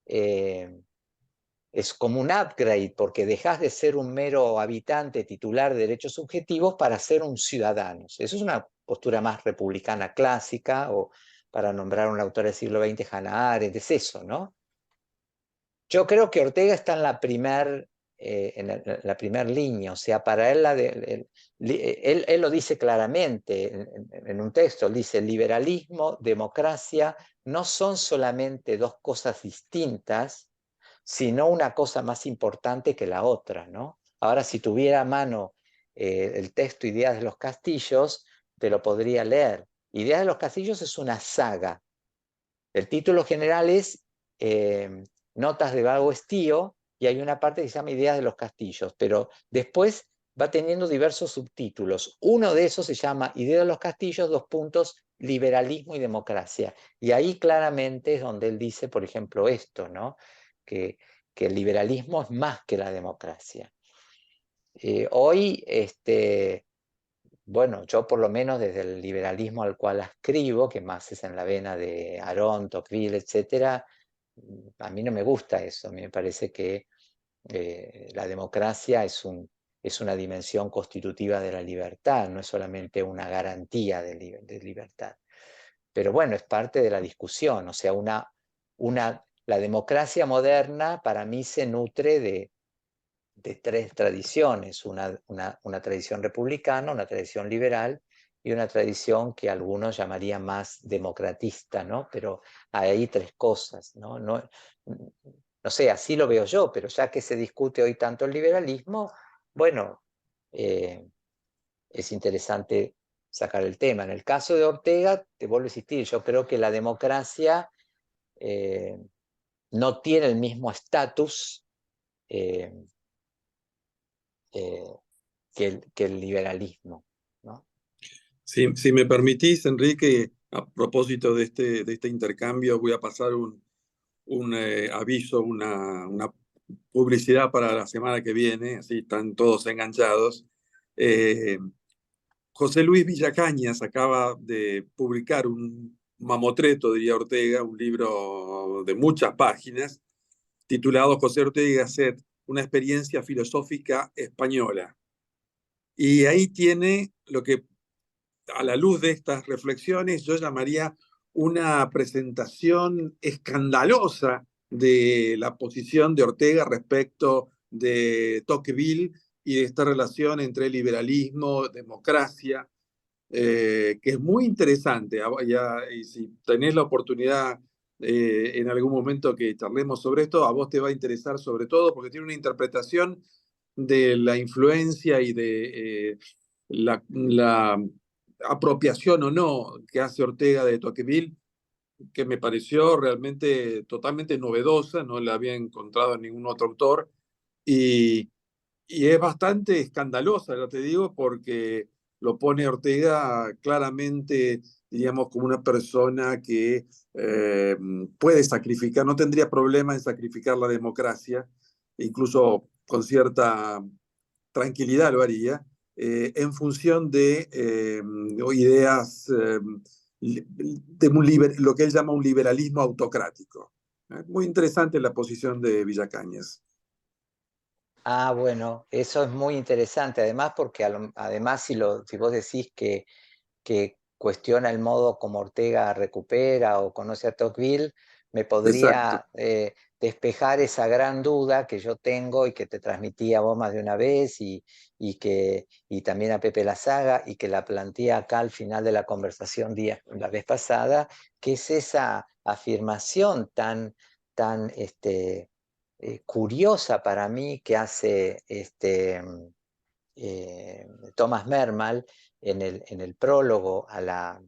es como un upgrade, porque dejás de ser un mero habitante titular de derechos subjetivos para ser un ciudadano. Eso es una postura más republicana clásica, o para nombrar a un autor del siglo XX, Hannah Arendt, es eso, ¿no? Yo creo que Ortega está en la primer línea, o sea, para él, él lo dice claramente en un texto, él dice, liberalismo, democracia, no son solamente dos cosas distintas, sino una cosa más importante que la otra, ¿no? Ahora, si tuviera a mano el texto Ideas de los Castillos, te lo podría leer. Ideas de los Castillos es una saga. El título general es Notas de vago estío, y hay una parte que se llama Ideas de los Castillos, pero después va teniendo diversos subtítulos. Uno de esos se llama Ideas de los Castillos, liberalismo y democracia. Y ahí claramente es donde él dice, por ejemplo, esto, ¿no? Que el liberalismo es más que la democracia. Hoy, bueno, yo por lo menos desde el liberalismo al cual escribo, que más es en la vena de Aron, Tocqueville, etc., a mí no me gusta eso. A mí me parece que la democracia es una dimensión constitutiva de la libertad, no es solamente una garantía de libertad. Pero bueno, es parte de la discusión. O sea, la democracia moderna para mí se nutre de tres tradiciones, una tradición republicana, una tradición liberal y una tradición que algunos llamarían más democratista, ¿no? Pero hay tres cosas, ¿no? No sé, así lo veo yo, pero ya que se discute hoy tanto el liberalismo, bueno, es interesante sacar el tema. En el caso de Ortega, te vuelvo a insistir, yo creo que la democracia no tiene el mismo estatus que el liberalismo, ¿no? Si me permitís, Enrique, a propósito de este intercambio, voy a pasar un aviso, una publicidad para la semana que viene, así están todos enganchados. José Luis Villacañas acaba de publicar un mamotreto, diría Ortega, un libro de muchas páginas, titulado José Ortega y Gasset, una experiencia filosófica española. Y ahí tiene lo que, a la luz de estas reflexiones, yo llamaría una presentación escandalosa de la posición de Ortega respecto de Tocqueville y de esta relación entre liberalismo, democracia, que es muy interesante. Y si tenés la oportunidad en algún momento que charlemos sobre esto, a vos te va a interesar sobre todo porque tiene una interpretación de la influencia y de la apropiación o no que hace Ortega de Tocqueville, que me pareció realmente totalmente novedosa, no la había encontrado en ningún otro autor, y, y es bastante escandalosa, ya te digo, porque lo pone Ortega claramente, diríamos, como una persona que puede sacrificar, no tendría problema en sacrificar la democracia, incluso con cierta tranquilidad lo haría, en función de ideas de lo que él llama un liberalismo autocrático. Muy interesante la posición de Villacañas. Ah, bueno, eso es muy interesante, además porque además si vos decís que cuestiona el modo como Ortega recupera o conoce a Tocqueville, me Exacto. podría despejar esa gran duda que yo tengo y que te transmití a vos más de una vez y también a Pepe Lazaga y que la planteé acá al final de la conversación la vez pasada, que es esa afirmación tan curiosa para mí que hace Thomas Mermal en el prólogo a la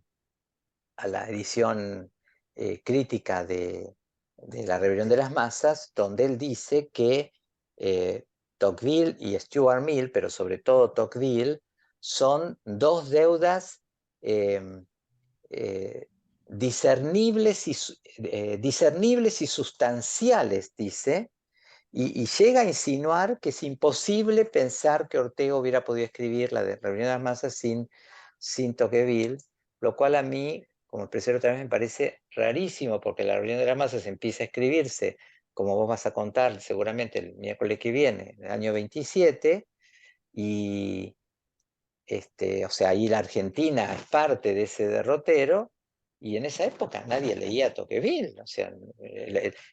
edición crítica de La Rebelión de las Masas, donde él dice que Tocqueville y Stuart Mill, pero sobre todo Tocqueville, son dos deudas eh, eh, discernibles y sustanciales, dice, y llega a insinuar que es imposible pensar que Ortega hubiera podido escribir la de Reunión de las Masas sin Tocqueville, lo cual a mí, como expresé otra vez, me parece rarísimo, porque la Reunión de las Masas empieza a escribirse, como vos vas a contar seguramente el miércoles que viene, en el año 27, y o sea, ahí la Argentina es parte de ese derrotero, y en esa época nadie leía Tocqueville, o sea,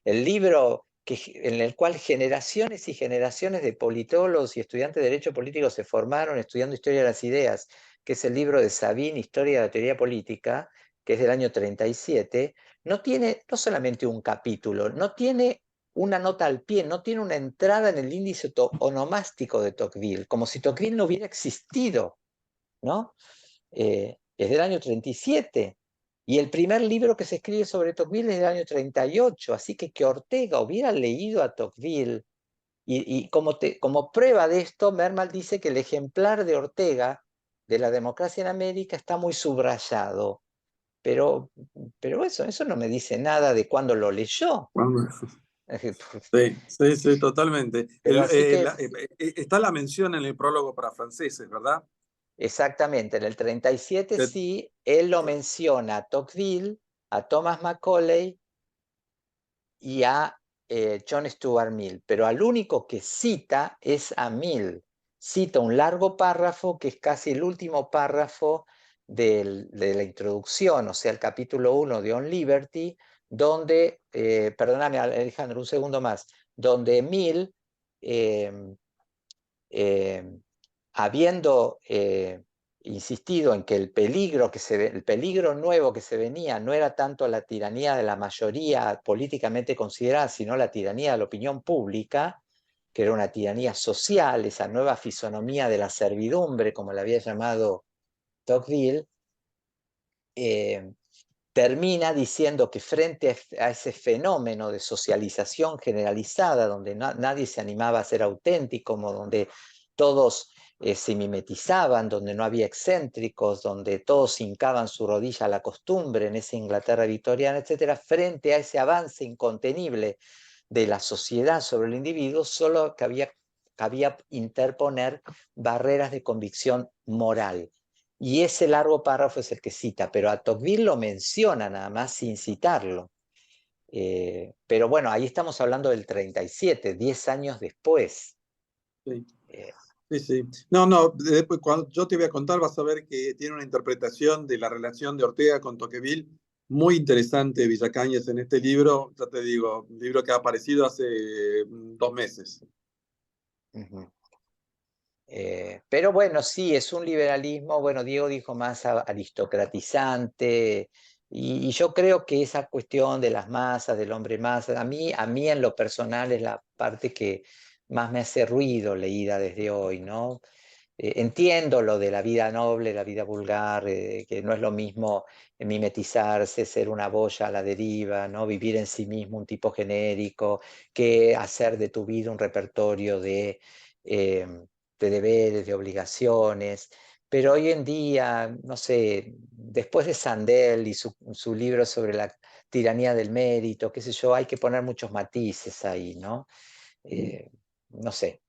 el libro en el cual generaciones y generaciones de politólogos y estudiantes de Derecho Político se formaron estudiando Historia de las Ideas, que es el libro de Sabine, Historia de la Teoría Política, que es del año 37, no tiene no solamente un capítulo, no tiene una nota al pie, no tiene una entrada en el índice onomástico de Tocqueville, como si Tocqueville no hubiera existido, ¿no? Es del año 37. Y el primer libro que se escribe sobre Tocqueville es del año 38. Así que Ortega hubiera leído a Tocqueville. Y como prueba de esto, Mermal dice que el ejemplar de Ortega de la democracia en América está muy subrayado. Pero eso no me dice nada de cuándo lo leyó. Sí, sí, sí, totalmente. Pero así que Está la mención en el prólogo para franceses, ¿verdad? exactamente, en el 37 sí, él lo menciona a Tocqueville, a Thomas Macaulay y a John Stuart Mill, pero al único que cita es a Mill. Cita un largo párrafo que es casi el último párrafo de la introducción, o sea, el capítulo 1 de On Liberty, donde, perdóname Alejandro, un segundo más, donde Mill, eh, eh, habiendo insistido en que el peligro nuevo que se venía no era tanto la tiranía de la mayoría políticamente considerada, sino la tiranía de la opinión pública, que era una tiranía social, esa nueva fisonomía de la servidumbre, como la había llamado Tocqueville, termina diciendo que frente a ese fenómeno de socialización generalizada, donde nadie se animaba a ser auténtico, donde todos se mimetizaban, donde no había excéntricos, donde todos hincaban su rodilla a la costumbre en esa Inglaterra victoriana, etcétera, frente a ese avance incontenible de la sociedad sobre el individuo, solo cabía interponer barreras de convicción moral. Y ese largo párrafo es el que cita, pero a Tocqueville lo menciona nada más sin citarlo. Pero bueno, ahí estamos hablando del 37, 10 años después. Sí. Sí, sí. No, no, después cuando yo te voy a contar vas a ver que tiene una interpretación de la relación de Ortega con Tocqueville muy interesante, Villacañas, en este libro, ya te digo, un libro que ha aparecido hace 2 meses. Uh-huh. Pero bueno, sí, es un liberalismo, bueno, Diego dijo más aristocratizante, y yo creo que esa cuestión de las masas, del hombre masa, a mí en lo personal es la parte que más me hace ruido leída desde hoy, ¿no? Entiendo lo de la vida noble, la vida vulgar, que no es lo mismo mimetizarse, ser una boya a la deriva, ¿no? Vivir en sí mismo un tipo genérico, que hacer de tu vida un repertorio de deberes, de obligaciones. Pero hoy en día, no sé, después de Sandel y su libro sobre la tiranía del mérito, qué sé yo, hay que poner muchos matices ahí, ¿no? No sé,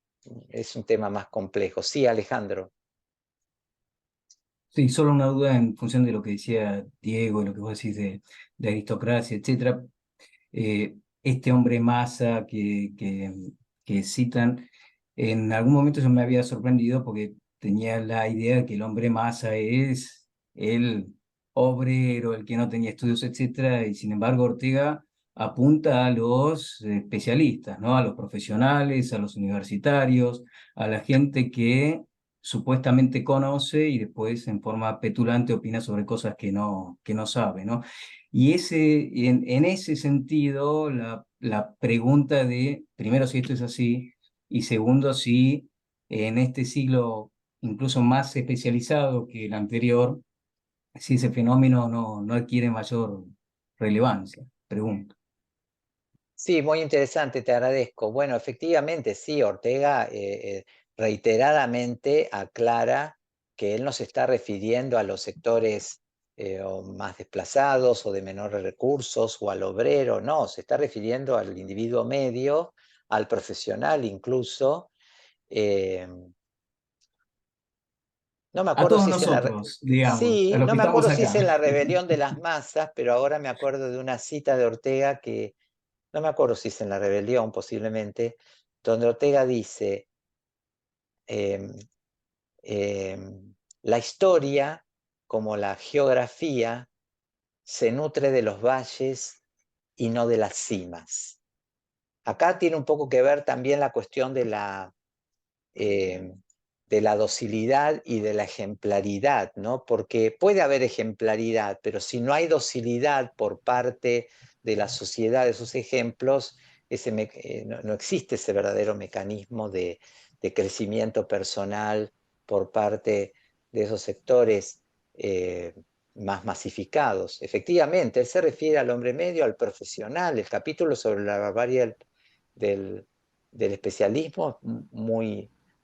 es un tema más complejo. Sí, Alejandro. Sí, solo una duda en función de lo que decía Diego y lo que vos decís de aristocracia, etcétera. Este hombre masa que citan, en algún momento yo me había sorprendido porque tenía la idea de que el hombre masa es el obrero, el que no tenía estudios, etcétera, y sin embargo Ortega apunta a los especialistas, ¿no? A los profesionales, a los universitarios, a la gente que supuestamente conoce y después en forma petulante opina sobre cosas que no sabe, ¿no? Y en ese sentido, la pregunta de, primero, si esto es así, y segundo, si en este siglo incluso más especializado que el anterior, si ese fenómeno no adquiere mayor relevancia, pregunto. Sí, muy interesante, te agradezco. Bueno, efectivamente, sí, Ortega reiteradamente aclara que él no se está refiriendo a los sectores o más desplazados o de menores recursos o al obrero, no, se está refiriendo al individuo medio, al profesional incluso. eh, no me A acuerdo todos si es en nosotros, digamos, a Sí, los no que me estamos acuerdo si es acá. en la rebelión de las masas, pero ahora me acuerdo de una cita de Ortega que no me acuerdo si es en la rebelión, posiblemente, donde Ortega dice, em, la historia, como la geografía, se nutre de los valles y no de las cimas. Acá tiene un poco que ver también la cuestión eh, de la docilidad y de la ejemplaridad, ¿no? Porque puede haber ejemplaridad, pero si no hay docilidad por parte de la sociedad de sus ejemplos, no existe ese verdadero mecanismo de crecimiento personal por parte de esos sectores más masificados. Efectivamente, él se refiere al hombre medio, al profesional. El capítulo sobre la barbarie del, del especialismo es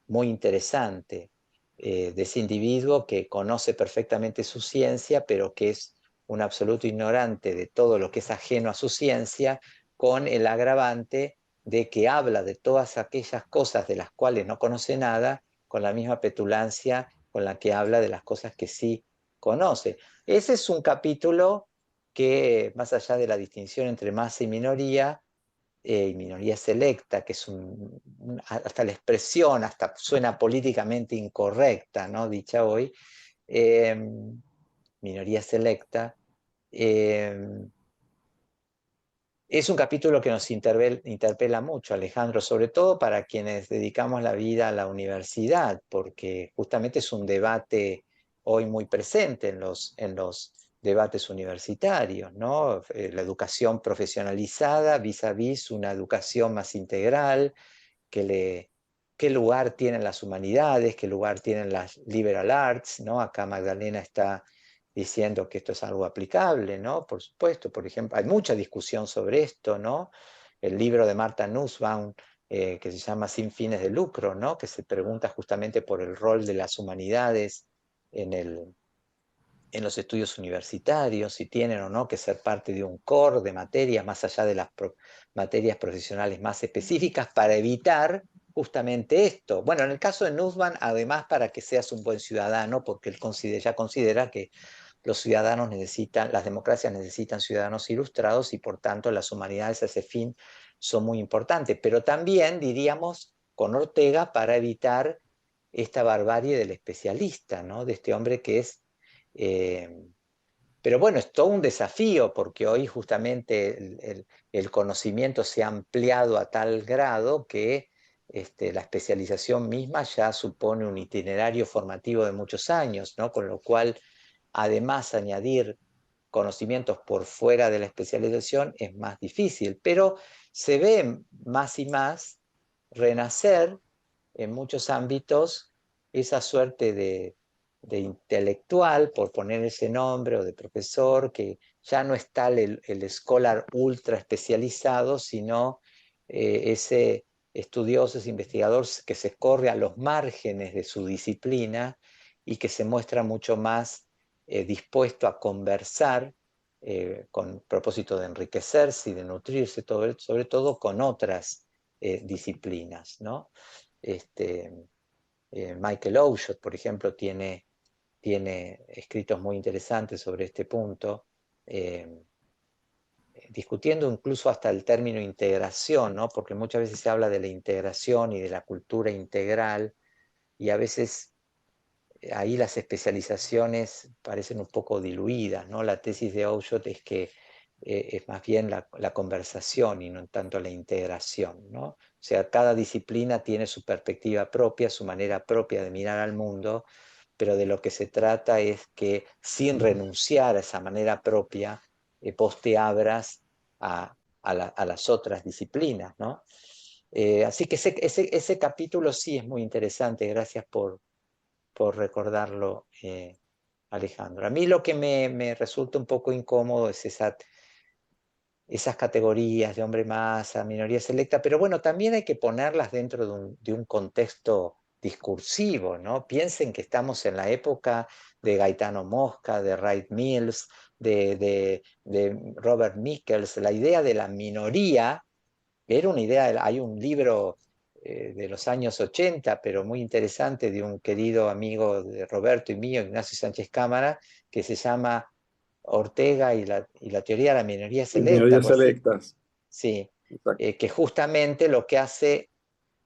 muy interesante, de ese individuo que conoce perfectamente su ciencia, pero que es un absoluto ignorante de todo lo que es ajeno a su ciencia, con el agravante de que habla de todas aquellas cosas de las cuales no conoce nada, con la misma petulancia con la que habla de las cosas que sí conoce. Ese es un capítulo que, más allá de la distinción entre masa y minoría selecta, que es hasta la expresión, hasta suena políticamente incorrecta, ¿no? Dicha hoy, eh, minoría selecta, eh, es un capítulo que nos interpela mucho, Alejandro, sobre todo para quienes dedicamos la vida a la universidad, porque justamente es un debate hoy muy presente en los debates universitarios, ¿no? La educación profesionalizada vis a vis una educación más integral, qué lugar tienen las humanidades, qué lugar tienen las liberal arts, ¿no? Acá Magdalena está diciendo que esto es algo aplicable, ¿no? Por supuesto, por ejemplo, hay mucha discusión sobre esto, ¿no? El libro de Martha Nussbaum, que se llama Sin fines de lucro, ¿no? Que se pregunta justamente por el rol de las humanidades en en los estudios universitarios, si tienen o no que ser parte de un core de materias más allá de las materias profesionales más específicas para evitar justamente esto. Bueno, en el caso de Nussbaum, además para que seas un buen ciudadano, porque él ya considera que los ciudadanos necesitan, las democracias necesitan ciudadanos ilustrados y por tanto las humanidades a ese fin son muy importantes, pero también diríamos con Ortega para evitar esta barbarie del especialista, ¿no? De este hombre que es eh, pero bueno, es todo un desafío porque hoy justamente el conocimiento se ha ampliado a tal grado que la especialización misma ya supone un itinerario formativo de muchos años, ¿no? Con lo cual, además, añadir conocimientos por fuera de la especialización es más difícil, pero se ve más y más renacer en muchos ámbitos esa suerte de intelectual, por poner ese nombre, o de profesor, que ya no está el scholar ultra especializado, sino ese estudioso, ese investigador que se corre a los márgenes de su disciplina y que se muestra mucho más dispuesto a conversar con propósito de enriquecerse y de nutrirse, sobre todo con otras disciplinas, ¿no? Michael Oshot, por ejemplo, tiene escritos muy interesantes sobre este punto, discutiendo incluso hasta el término integración, ¿no? Porque muchas veces se habla de la integración y de la cultura integral, y a veces ahí las especializaciones parecen un poco diluidas, ¿no? La tesis de Oshot es que es más bien la conversación y no tanto la integración, ¿no? O sea, cada disciplina tiene su perspectiva propia, su manera propia de mirar al mundo, pero de lo que se trata es que sin renunciar a esa manera propia, vos te abras a las otras disciplinas, ¿no? Así que ese capítulo sí es muy interesante, gracias por recordarlo, Alejandro. A mí lo que me resulta un poco incómodo es esas categorías de hombre masa, minoría selecta, pero bueno, también hay que ponerlas dentro de un contexto discursivo, ¿no? Piensen que estamos en la época de Gaetano Mosca, de Wright Mills, de Robert Michels. La idea de la minoría era una idea, hay un libro de los años 80, pero muy interesante, de un querido amigo de Roberto y mío, Ignacio Sánchez Cámara, que se llama Ortega y la teoría de la minoría selecta. Minorías selectas. Sí, Exacto. que justamente lo que hace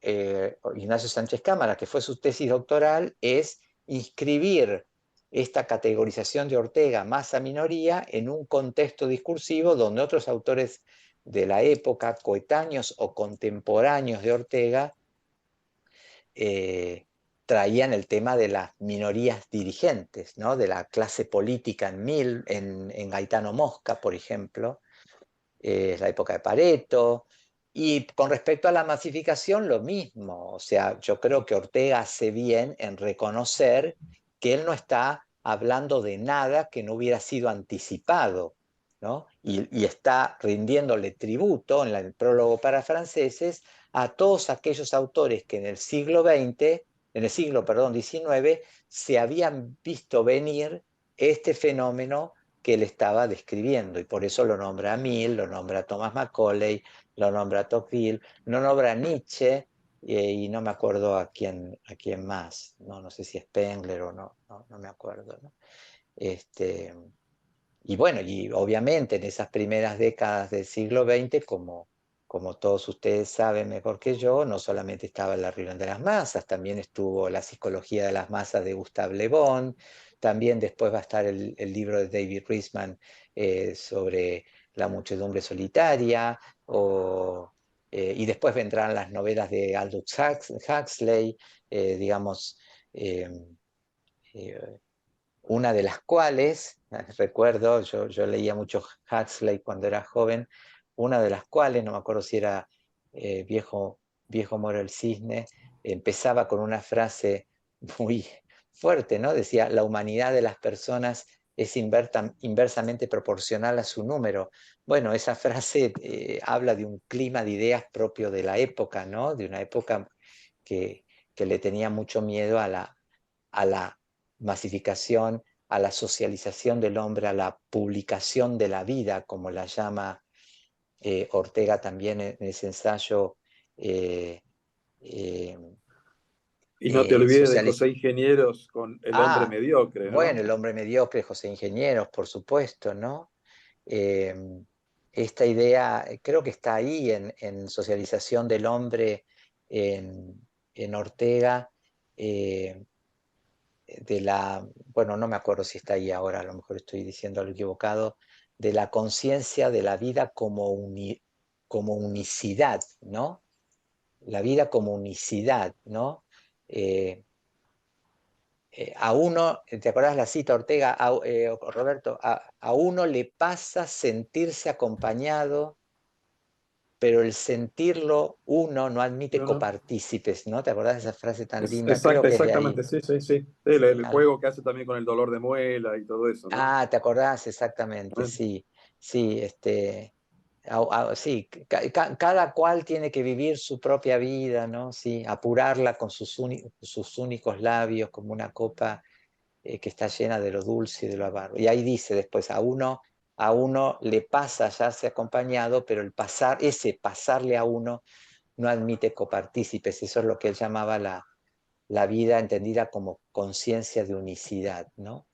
Ignacio Sánchez Cámara, que fue su tesis doctoral, es inscribir esta categorización de Ortega, masa-minoría, en un contexto discursivo donde otros autores de la época, coetáneos o contemporáneos de Ortega, traían el tema de las minorías dirigentes, ¿no? De la clase política en Gaetano Mosca, por ejemplo, es la época de Pareto. Y con respecto a la masificación, lo mismo. O sea, yo creo que Ortega hace bien en reconocer que él no está hablando de nada que no hubiera sido anticipado, ¿no? Y está rindiéndole tributo en el prólogo para franceses a todos aquellos autores que en el siglo XX, en el siglo, perdón, XIX, se habían visto venir este fenómeno que él estaba describiendo, y por eso lo nombra a Mill, lo nombra a Thomas Macaulay, lo nombra a Tocqueville, lo nombra a Nietzsche, y no me acuerdo a quién más, no sé si es Spengler o no me acuerdo, ¿no? Y bueno, y obviamente en esas primeras décadas del siglo XX, como todos ustedes saben mejor que yo, no solamente estaba la reunión de las masas, también estuvo la psicología de las masas de Gustave Le Bon, también después va a estar el libro de David Riesman sobre la muchedumbre solitaria, y después vendrán las novelas de Aldous Huxley, digamos, eh, eh, una de las cuales, recuerdo, yo leía mucho Huxley cuando era joven, una de las cuales, no me acuerdo si era viejo Moro el Cisne, empezaba con una frase muy fuerte, ¿no? Decía, la humanidad de las personas es inversamente proporcional a su número. Bueno, esa frase habla de un clima de ideas propio de la época, ¿no? De una época que, que le tenía mucho miedo a la masificación, a la socialización del hombre, a la publicación de la vida, como la llama Ortega también en ese ensayo. eh, eh, Y no te olvides de socializ- José Ingenieros con El hombre Ah, mediocre, ¿no? bueno, el hombre mediocre, José Ingenieros, por supuesto, ¿no? Eh, esta idea creo que está ahí en socialización del hombre en Ortega. eh, bueno, no me acuerdo si está ahí ahora, a lo mejor estoy diciendo algo equivocado, de la conciencia de la vida como unicidad, ¿no? La vida como unicidad, ¿no? Eh, a uno, ¿te acordás la cita Ortega? Roberto, a uno le pasa sentirse acompañado pero el sentirlo uno no admite No, no. copartícipes, ¿no? ¿Te acordás de esa frase tan linda? Creo que es de ahí. Exactamente, sí, sí, sí. Sí, Sí, el juego que hace también con el dolor de muela y todo eso, ¿no? Ah, ¿te acordás? Exactamente, Ah, sí. Sí, sí, cada cual tiene que vivir su propia vida, ¿no? Sí, apurarla con sus únicos labios, como una copa que está llena de lo dulce y de lo amargo. Y ahí dice después, a uno le pasa ya se acompañado, pero ese pasarle a uno no admite copartícipes. Eso es lo que él llamaba la vida entendida como conciencia de unicidad, ¿no?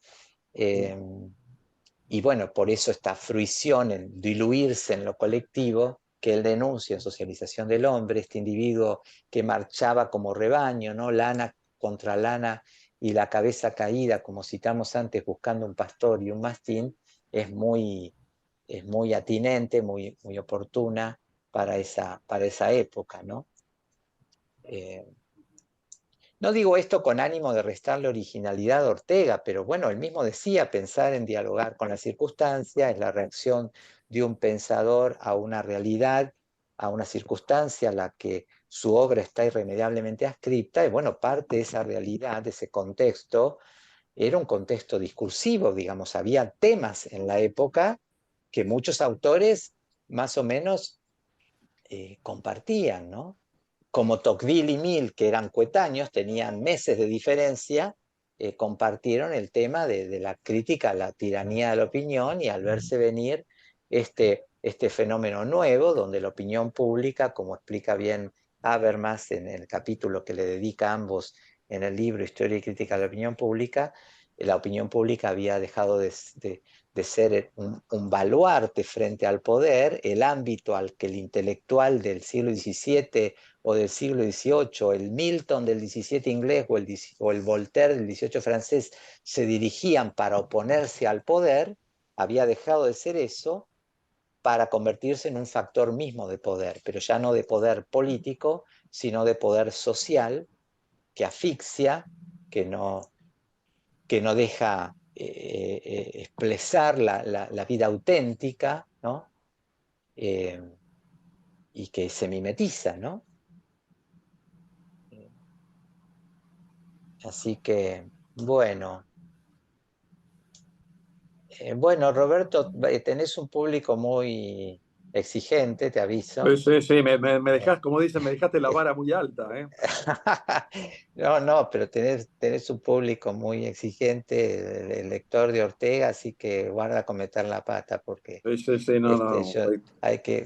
Y bueno, por eso esta fruición en diluirse en lo colectivo que él denuncia en Socialización del Hombre, este individuo que marchaba como rebaño, ¿no? Lana contra lana y la cabeza caída, como citamos antes, buscando un pastor y un mastín, es muy atinente, muy oportuna para esa época, ¿no? No digo esto con ánimo de restarle originalidad a Ortega, pero bueno, él mismo decía, pensar en dialogar con la circunstancia es la reacción de un pensador a una realidad, a una circunstancia a la que su obra está irremediablemente adscripta, y bueno, parte de esa realidad, de ese contexto, era un contexto discursivo, digamos, había temas en la época que muchos autores más o menos compartían, ¿no? Como Tocqueville y Mill, que eran coetáneos, tenían meses de diferencia, compartieron el tema de la crítica a la tiranía de la opinión y al verse venir este fenómeno nuevo, donde la opinión pública, como explica bien Habermas en el capítulo que le dedica a ambos en el libro Historia y Crítica de la Opinión Pública, la opinión pública había dejado de ser un baluarte frente al poder, el ámbito al que el intelectual del siglo XVII o del siglo XVIII, el Milton del XVII inglés o el Voltaire del XVIII francés se dirigían para oponerse al poder, había dejado de ser eso para convertirse en un factor mismo de poder, pero ya no de poder político, sino de poder social que asfixia, que no, que no deja expresar la vida auténtica, ¿no? Eh, y que se mimetiza, ¿no? Así que, bueno. Bueno, Roberto, tenés un público muy exigente, te aviso. sí, sí, sí, me Eh, dejás, como dicen, me dejaste la vara muy alta, ¿eh? No, pero tenés un público muy exigente, el lector de Ortega, así que guarda con meter la pata, porque Sí, sí, sí, no, no.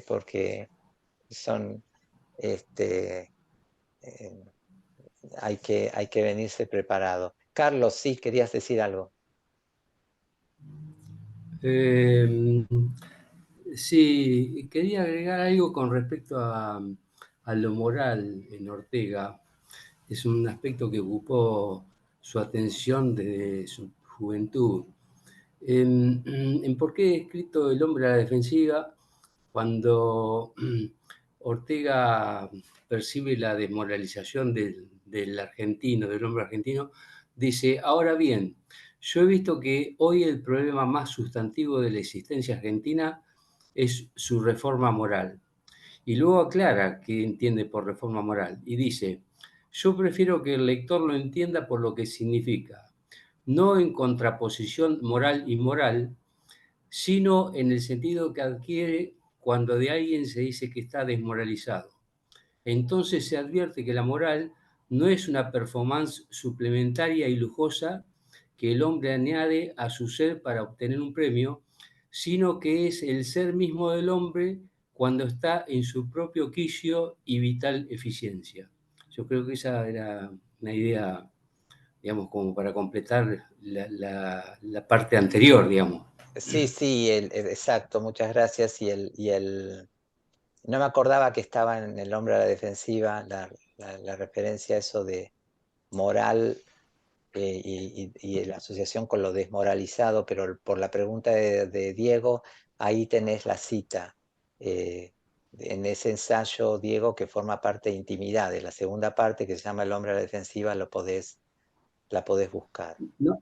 porque son, este, eh, hay que venirse preparado. Carlos, sí, querías decir algo. Eh, sí, quería agregar algo con respecto a lo moral en Ortega. Es un aspecto que ocupó su atención desde su juventud. En por qué he escrito El hombre a la defensiva, cuando Ortega percibe la desmoralización del argentino, del hombre argentino, dice, ahora bien, yo he visto que hoy el problema más sustantivo de la existencia argentina es su reforma moral. Y luego aclara qué entiende por reforma moral y dice, yo prefiero que el lector lo entienda por lo que significa, no en contraposición moral y moral, sino en el sentido que adquiere cuando de alguien se dice que está desmoralizado. Entonces se advierte que la moral no es una performance suplementaria y lujosa que el hombre añade a su ser para obtener un premio, sino que es el ser mismo del hombre cuando está en su propio quicio y vital eficiencia. Yo creo que esa era una idea, digamos, como para completar la parte anterior, digamos. Sí, sí, exacto, muchas gracias. No me acordaba que estaba en El hombre a la defensiva, la referencia a eso de moral y la asociación con lo desmoralizado, pero por la pregunta de Diego, ahí tenés la cita. En ese ensayo, Diego, que forma parte de Intimidades, la segunda parte que se llama El hombre a la defensiva, la podés buscar. No,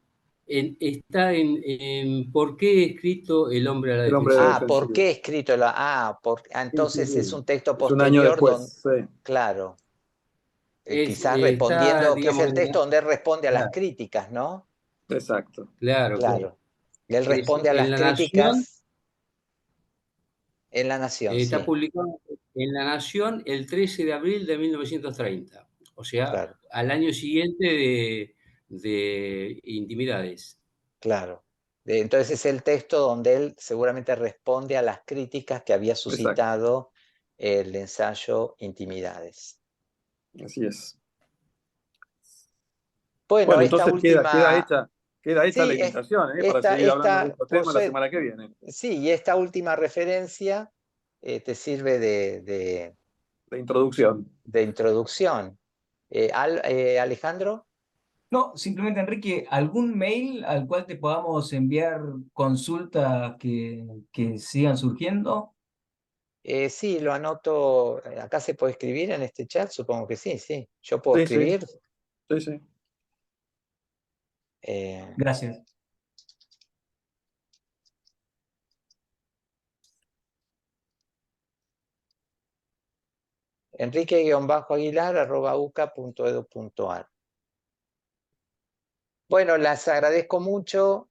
está en ¿por qué he escrito El hombre a la El hombre de defensiva? ¿por defensiva. qué he escrito entonces Sí, es un texto es un año posterior donde, después, sí. claro, quizás Está, respondiendo, que es digamos, el texto donde él responde a las claro, críticas, ¿no? Exacto. claro, claro. Claro. Y él Es responde a en las La Nación, críticas en La Nación, está sí, publicado en La Nación el 13 de abril de 1930, o sea, claro, al año siguiente de Intimidades. claro. Entonces es el texto donde él seguramente responde a las críticas que había Exacto. suscitado el ensayo Intimidades. Así es. Bueno, Bueno, esta entonces queda última, hecha la sí, invitación, para seguir hablando de estos por temas la semana que viene. sí, y esta última referencia te sirve La introducción. de introducción. Alejandro, No, simplemente, Enrique, ¿algún mail al cual te podamos enviar consultas que sigan surgiendo? sí, lo anoto. Acá se puede escribir en este chat, supongo que sí, sí. Yo puedo Sí, sí, escribir. sí. Gracias. Enrique-aguilar@uca.edu.ar. Bueno, las agradezco mucho.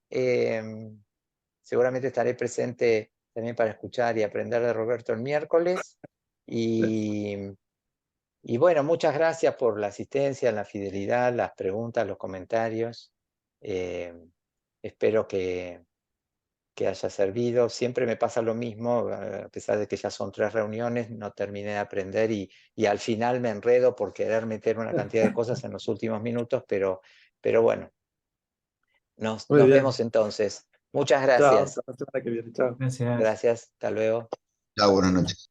Seguramente estaré presente también para escuchar y aprender de Roberto el miércoles. Y bueno, muchas gracias por la asistencia, la fidelidad, las preguntas, los comentarios. Espero que haya servido. Siempre me pasa lo mismo, a pesar de que ya son 3 reuniones, no terminé de aprender y al final me enredo por querer meter una cantidad de cosas en los últimos minutos, pero bueno, nos Muy bien. vemos entonces. Muchas Chao, gracias. hasta la semana que viene. Chao. Gracias. Gracias, hasta luego. Chao, buenas noches.